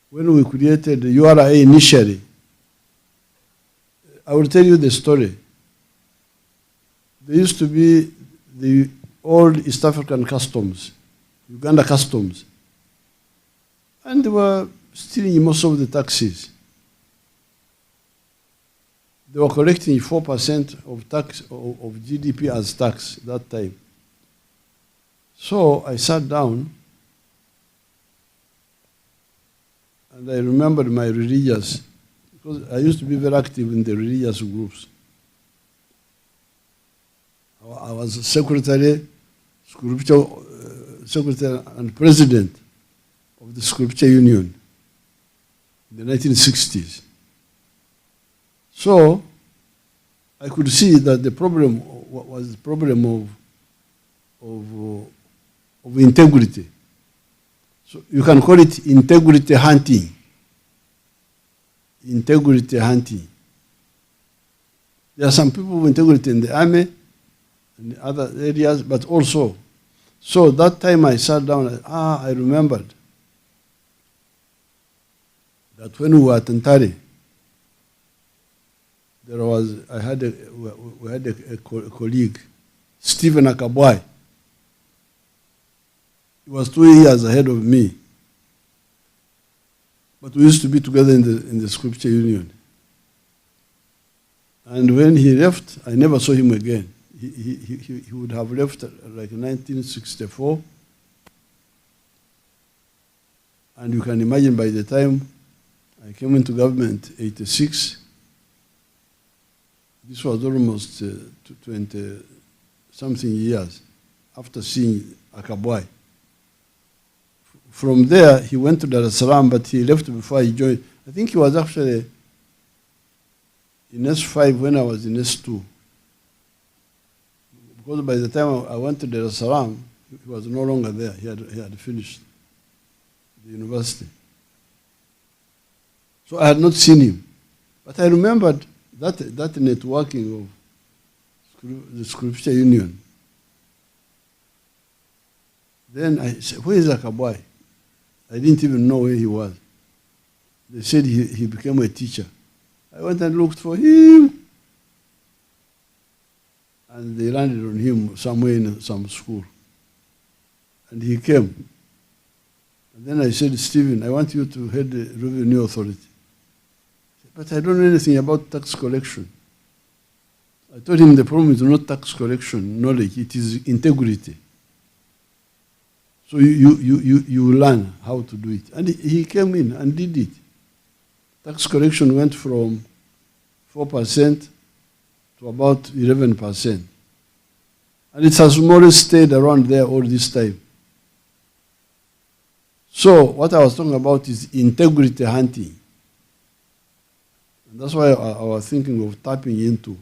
When we created the URA initially, I will tell you the story. There used to be the old East African customs, Uganda customs, and they were stealing most of the taxes. They were collecting 4% of tax of GDP as tax that time. So I sat down and I remembered my religious, because I used to be very active in the religious groups. I was secretary and president of the Scripture Union in the 1960s. So I could see that the problem was the problem of integrity. So you can call it integrity hunting. Integrity hunting. There are some people with integrity in the army and other areas, but also. So that time I sat down, I remembered that when we were at Tantari, we had a colleague, Stephen Akabwai. He was 2 years ahead of me. But we used to be together in the Scripture Union. And when he left, I never saw him again. He would have left like 1964. And you can imagine by the time I came into government, 86, this was almost 20-something years after seeing Akabwai. From there, he went to Dar es Salaam, but he left before he joined. I think he was actually in S5 when I was in S2. Because by the time I went to Dar es Salaam, he was no longer there. He had finished the university. So I had not seen him. But I remembered that networking of the Scripture Union. Then I said, where is Akabwai? I didn't even know where he was. They said he became a teacher. I went and looked for him. And they landed on him somewhere in some school. And he came. And then I said, Stephen, I want you to head the Revenue Authority. But I don't know anything about tax collection. I told him the problem is not tax collection knowledge, it is integrity. So you learn how to do it. And he came in and did it. Tax collection went from 4% to about 11%. And it has more or less stayed around there all this time. So what I was talking about is integrity hunting. And that's why I was thinking of tapping into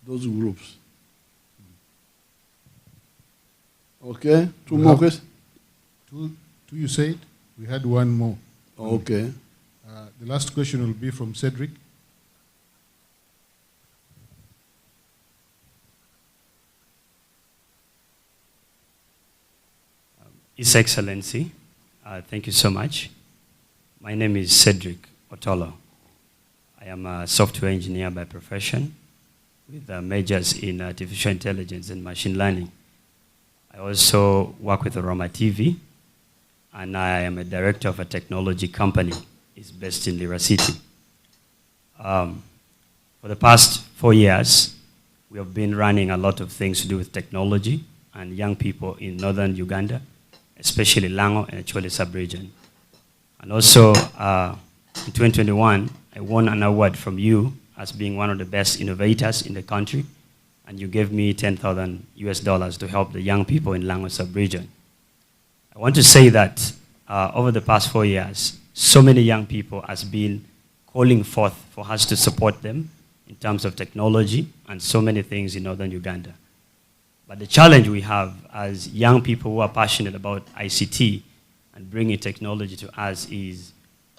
those groups. Okay, two more questions? Two you said? We had one more. Okay. The last question will be from Cedric. His Excellency, thank you so much. My name is Cedric Otolo. I am a software engineer by profession with majors in artificial intelligence and machine learning. I also work with Roma TV, and I am a director of a technology company. It's based in Lira City. For the past 4 years, we have been running a lot of things to do with technology and young people in northern Uganda, especially Lango and Chole sub-region. And also, in 2021, I won an award from you as being one of the best innovators in the country, and you gave me $10,000 to help the young people in Lango sub-region. I want to say that over the past 4 years, so many young people has been calling forth for us to support them in terms of technology and so many things in northern Uganda. But the challenge we have as young people who are passionate about ICT and bringing technology to us is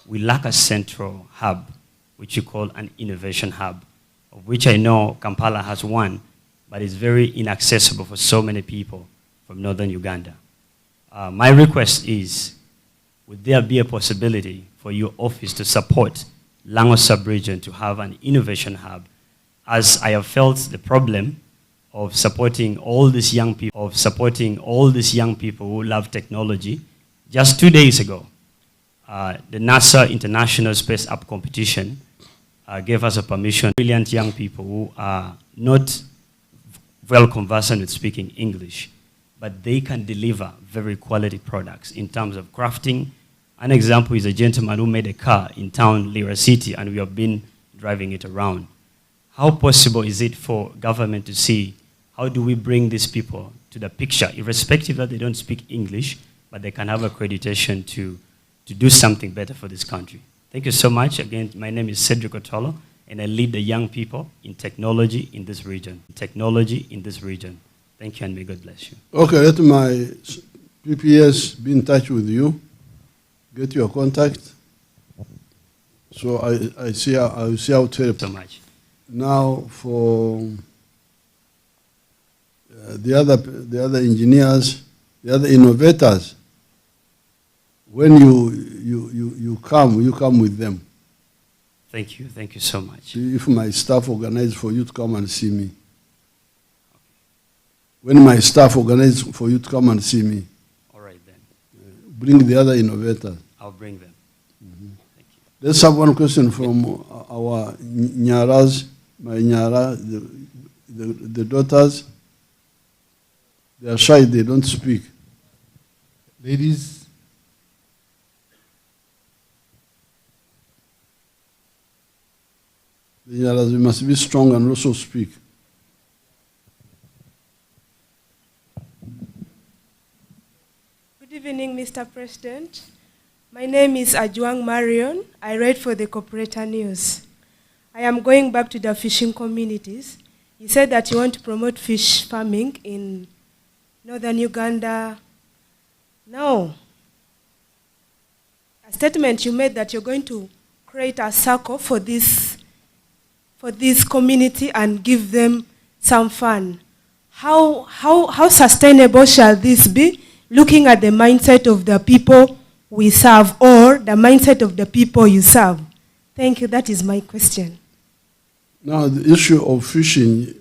we lack a central hub, which you call an innovation hub, of which I know Kampala has one, but it's very inaccessible for so many people from northern Uganda. My request is, would there be a possibility for your office to support Lango sub-region to have an innovation hub, as I have felt the problem of supporting all these young people, who love technology. Just 2 days ago, the NASA International Space App Competition gave us a permission. Brilliant young people who are not well conversant with speaking English, but they can deliver very quality products in terms of crafting. An example is a gentleman who made a car in town, Lira City, and we have been driving it around. How possible is it for government to see how do we bring these people to the picture, irrespective that they don't speak English, but they can have accreditation to do something better for this country? Thank you so much. Again, my name is Cedric Otolo, and I lead the young people in technology in this region. Technology in this region. Thank you, and may God bless you. Okay, let my PPS be in touch with you, get your contact. So I will see how to help. So much. Now for the other engineers, the other innovators, when you come with them. Thank you so much. If my staff organize for you to come and see me. When my staff organize for you to come and see me. All right then. Bring the other innovators. I'll bring them. Thank you. Let's have one question from our Nyaras, my Nyara, the daughters. They are shy, they don't speak. Ladies, the Nyaras, we must be strong and also speak. Good evening, Mr. President. My name is Ajuang Marion. I write for the Corporator News. I am going back to the fishing communities. You said that you want to promote fish farming in northern Uganda. Now, a statement you made that you're going to create a circle for this community and give them some fun. How sustainable shall this be, looking at the mindset of the people we serve or the mindset of the people you serve? Thank you. That is my question. Now, the issue of fishing,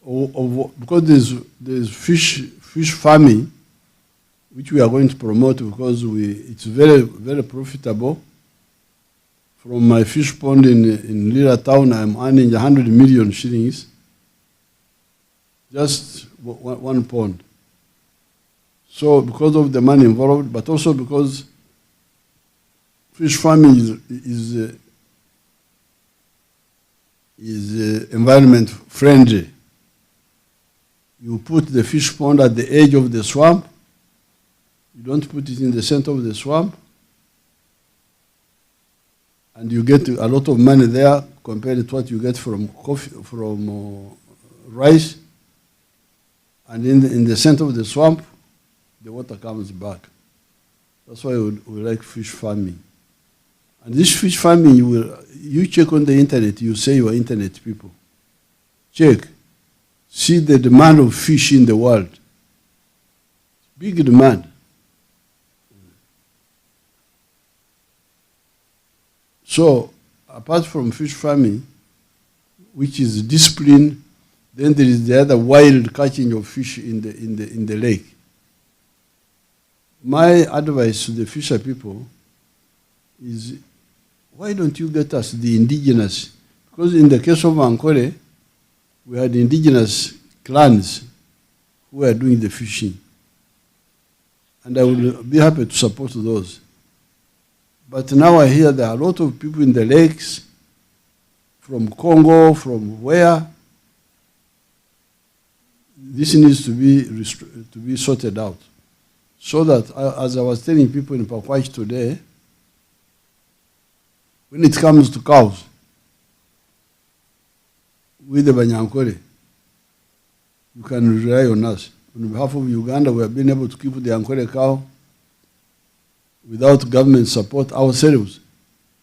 because there's fish farming, which we are going to promote because it's very, very profitable. From my fish pond in Lira town, I'm earning 100 million shillings. Just one pond. So because of the money involved, but also because fish farming is environment friendly. You put the fish pond at the edge of the swamp. You don't put it in the center of the swamp. And you get a lot of money there compared to what you get from rice. And in the center of the swamp, the water comes back. That's why we like fish farming. And this fish farming, you check on the internet, you say you are internet people. Check. See the demand of fish in the world. Big demand. So, apart from fish farming, which is discipline, then there is the other wild catching of fish in the lake. My advice to the fisher people is, why don't you get us the indigenous? Because in the case of Ankole, we had indigenous clans who were doing the fishing. And I will be happy to support those. But now I hear there are a lot of people in the lakes, from Congo, from where. This needs to be sorted out. So that, as I was telling people in Pakwach today, when it comes to cows, with the Banyankore, you can rely on us. On behalf of Uganda, we have been able to keep the Ankore cow without government support ourselves.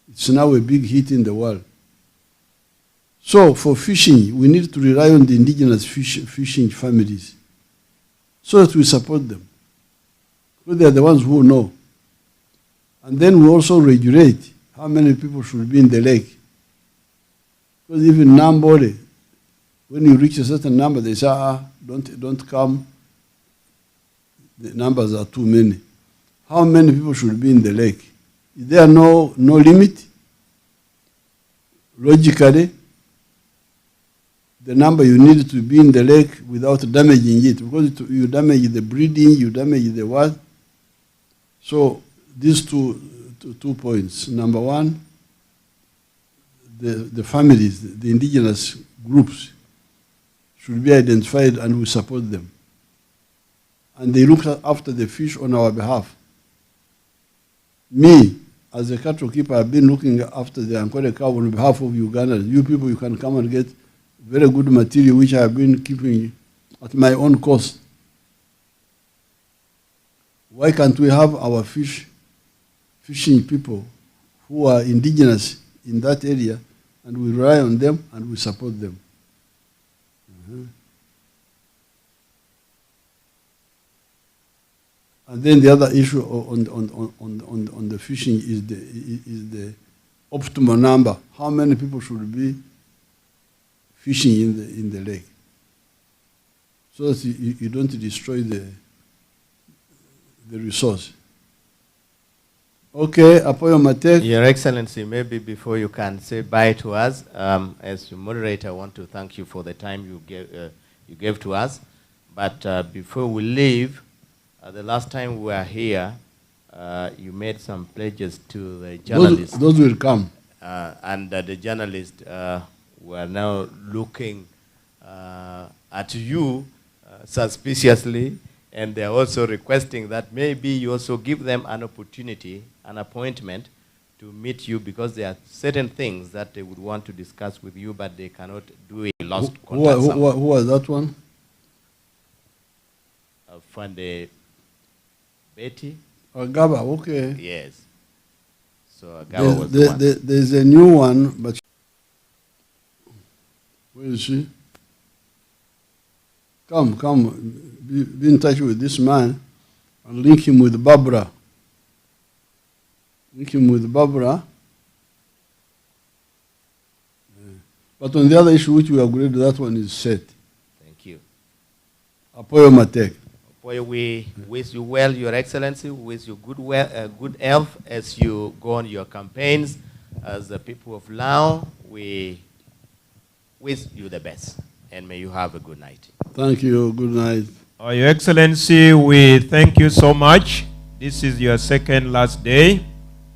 It's now a big hit in the world. So for fishing, we need to rely on the indigenous fishing families so that we support them. Because they are the ones who know. And then we also regulate how many people should be in the lake. Because even Nambole, when you reach a certain number, they say, don't come. The numbers are too many. How many people should be in the lake? Is there no limit? Logically, the number you need to be in the lake without damaging it, because you damage the breeding, you damage the what. So these two points. Number one, the families, the indigenous groups should be identified and we support them. And they look after the fish on our behalf. Me, as a cattle keeper, I've been looking after the Ankole cow on behalf of Uganda. You people, you can come and get very good material, which I've been keeping at my own cost. Why can't we have our fishing people who are indigenous in that area, and we rely on them and we support them? And then the other issue on the fishing is the optimal number. How many people should be fishing in the lake, so that you don't destroy the resource. Okay, Apoyo Matek. Your Excellency, maybe before you can say bye to us, as moderator, I want to thank you for the time you gave to us. But before we leave, the last time we were here, you made some pledges to the journalists. Those will come. And the journalists were now looking at you suspiciously, and they're also requesting that maybe you also give them an opportunity, an appointment to meet you, because there are certain things that they would want to discuss with you, but they cannot do it. Lost contact. Who was that one? Fande Betty. Agaba, okay. Yes. So Agaba was the one. There's a new one, but where is she? Come, be in touch with this man and link him with Barbara. Link him with Barbara. But on the other issue which we agreed, that one is set. Thank you. Apoyo Matek. Apoyo, we wish you well, Your Excellency. We wish you good health as you go on your campaigns. As the people of Lao, we wish you the best. And may you have a good night. Thank you. Good night. Your Excellency, we thank you so much. This is your second last day.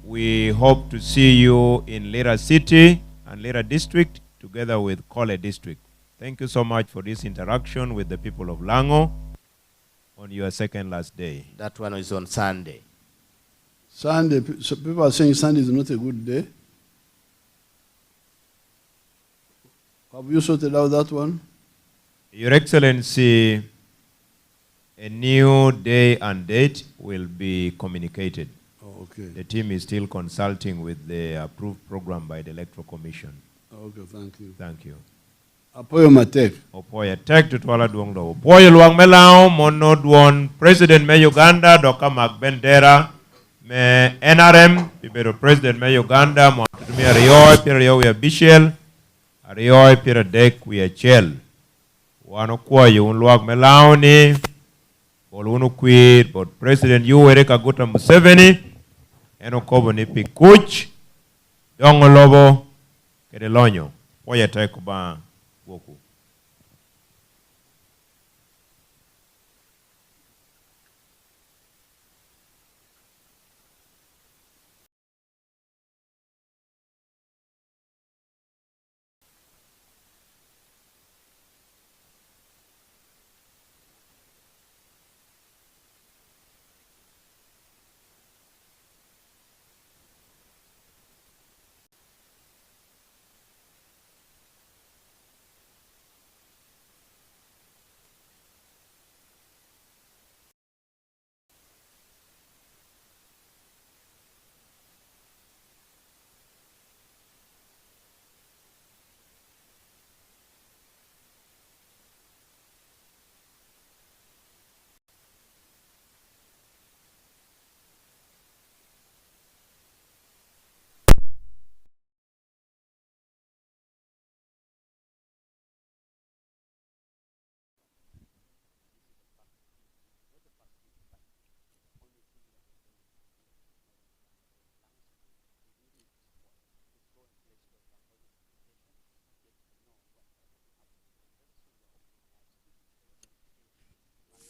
We hope to see you in Lira City and Lira District together with Kole District. Thank you so much for this interaction with the people of Lango on your second last day. That one is on Sunday. Sunday, so people are saying Sunday is not a good day. Have you sorted out that one? Your Excellency, a new day and date will be communicated. Oh, okay. The team is still consulting with the approved program by the Electoral Commission. Okay, thank you. Thank you. Apoyo Matek. Opoya tek tutwala duong do. Opoya luang melao mono duon President me Uganda doka magbendera me NRM pibero President me Uganda mo tutumia riyo pira riyo we bishel riyo pira dek we chel. Wano kwa yung luang melao ni bolu kwit but President Yoweri Kaguta Museveni eno kobo ni pikuch dongo lobo kede lonyo. Opoya tek ba Woku.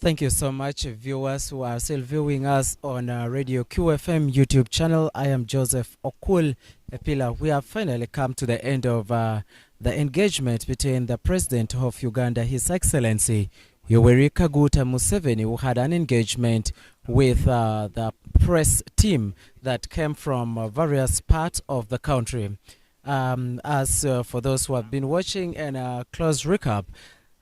Thank you so much, viewers who are still viewing us on Radio QFM YouTube channel. I am Joseph Okul Epila. We have finally come to the end of the engagement between the President of Uganda, His Excellency Yoweri Kaguta Museveni, who had an engagement with the press team that came from various parts of the country. As for those who have been watching, and a close recap,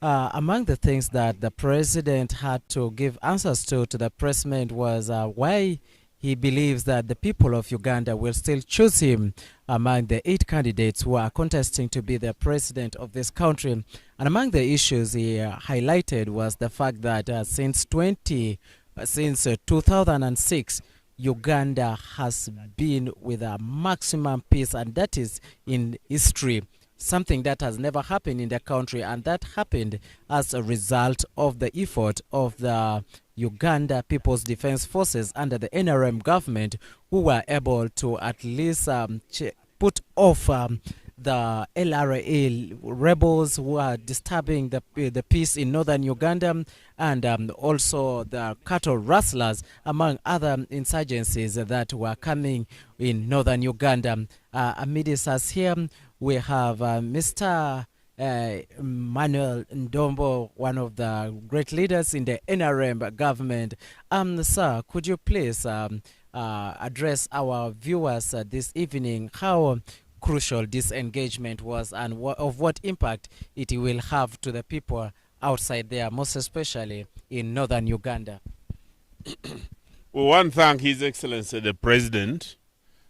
among the things that the president had to give answers to the pressmen was why he believes that the people of Uganda will still choose him among the 8 candidates who are contesting to be the president of this country. And among the issues he highlighted was the fact that since 2006, Uganda has been with a maximum peace, and that is in history, something that has never happened in the country, and that happened as a result of the effort of the Uganda People's Defense Forces under the NRM government, who were able to at least put off the LRA rebels who are disturbing the peace in northern Uganda, and also the cattle rustlers, among other insurgencies that were coming in northern Uganda. Amidst us here, we have Mr. Manuel Ndombo, one of the great leaders in the NRM government. Sir, could you please address our viewers this evening how crucial this engagement was, and of what impact it will have to the people outside there, most especially in northern Uganda? We want to thank His Excellency the President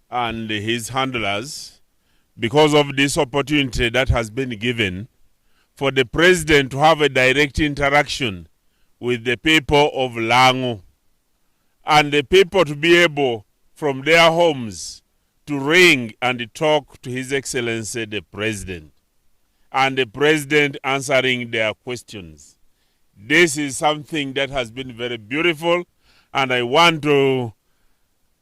and his handlers because of this opportunity that has been given for the President to have a direct interaction with the people of Lango, and the people to be able from their homes to ring and talk to His Excellency the President, and the President answering their questions. This is something that has been very beautiful, and I want to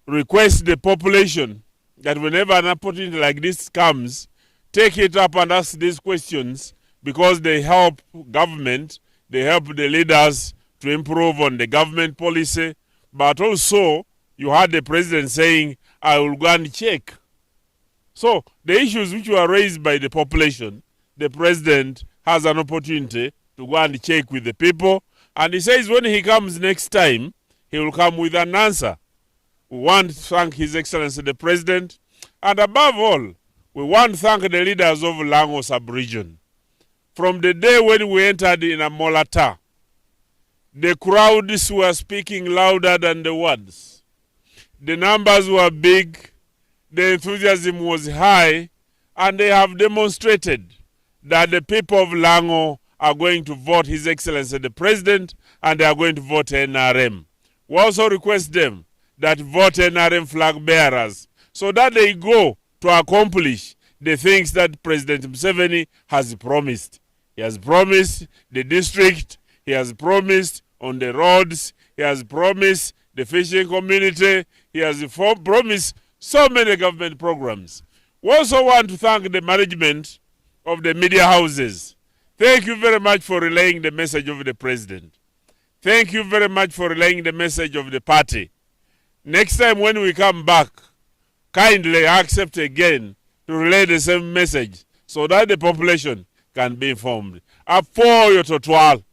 request the population that whenever an opportunity like this comes, take it up and ask these questions, because they help government, they help the leaders to improve on the government policy. But also, you heard the President saying, I will go and check. So, the issues which were raised by the population, the President has an opportunity to go and check with the people. And he says when he comes next time, he will come with an answer. We want to thank His Excellency the President, and above all, we want to thank the leaders of Lango sub-region. From the day when we entered in Amolata, the crowds were speaking louder than the words. The numbers were big, the enthusiasm was high, and they have demonstrated that the people of Lango are going to vote His Excellency the President, and they are going to vote NRM. We also request them that vote NRM flag bearers, so that they go to accomplish the things that President Museveni has promised. He has promised the district, he has promised on the roads, he has promised the fishing community, he has promised so many government programs. We also want to thank the management of the media houses. Thank you very much for relaying the message of the President. Thank you very much for relaying the message of the party. Next time when we come back, kindly accept again to relay the same message so that the population can be informed. Apoyo Totwal.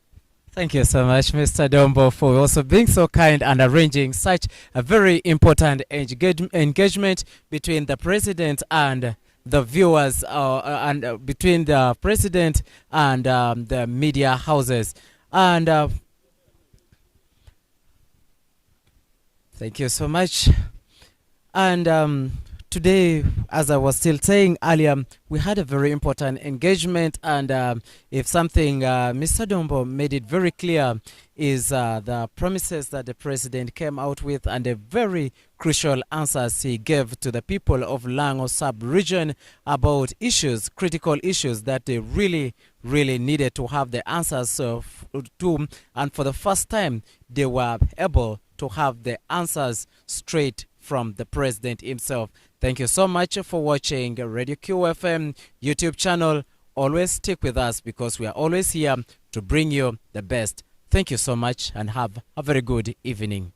Thank you so much, Mr. Dombo, for also being so kind and arranging such a very important engagement between the President and the viewers, and between the President and the media houses. And thank you so much. And today, as I was still saying earlier, we had a very important engagement, and if something Mr. Dombo made it very clear is the promises that the President came out with and the very crucial answers he gave to the people of Lango sub-region about issues, critical issues that they really needed to have the answers to, and for the first time they were able to have the answers straight from the President himself. Thank you so much for watching Radio QFM YouTube channel. Always stick with us because we are always here to bring you the best. Thank you so much and have a very good evening.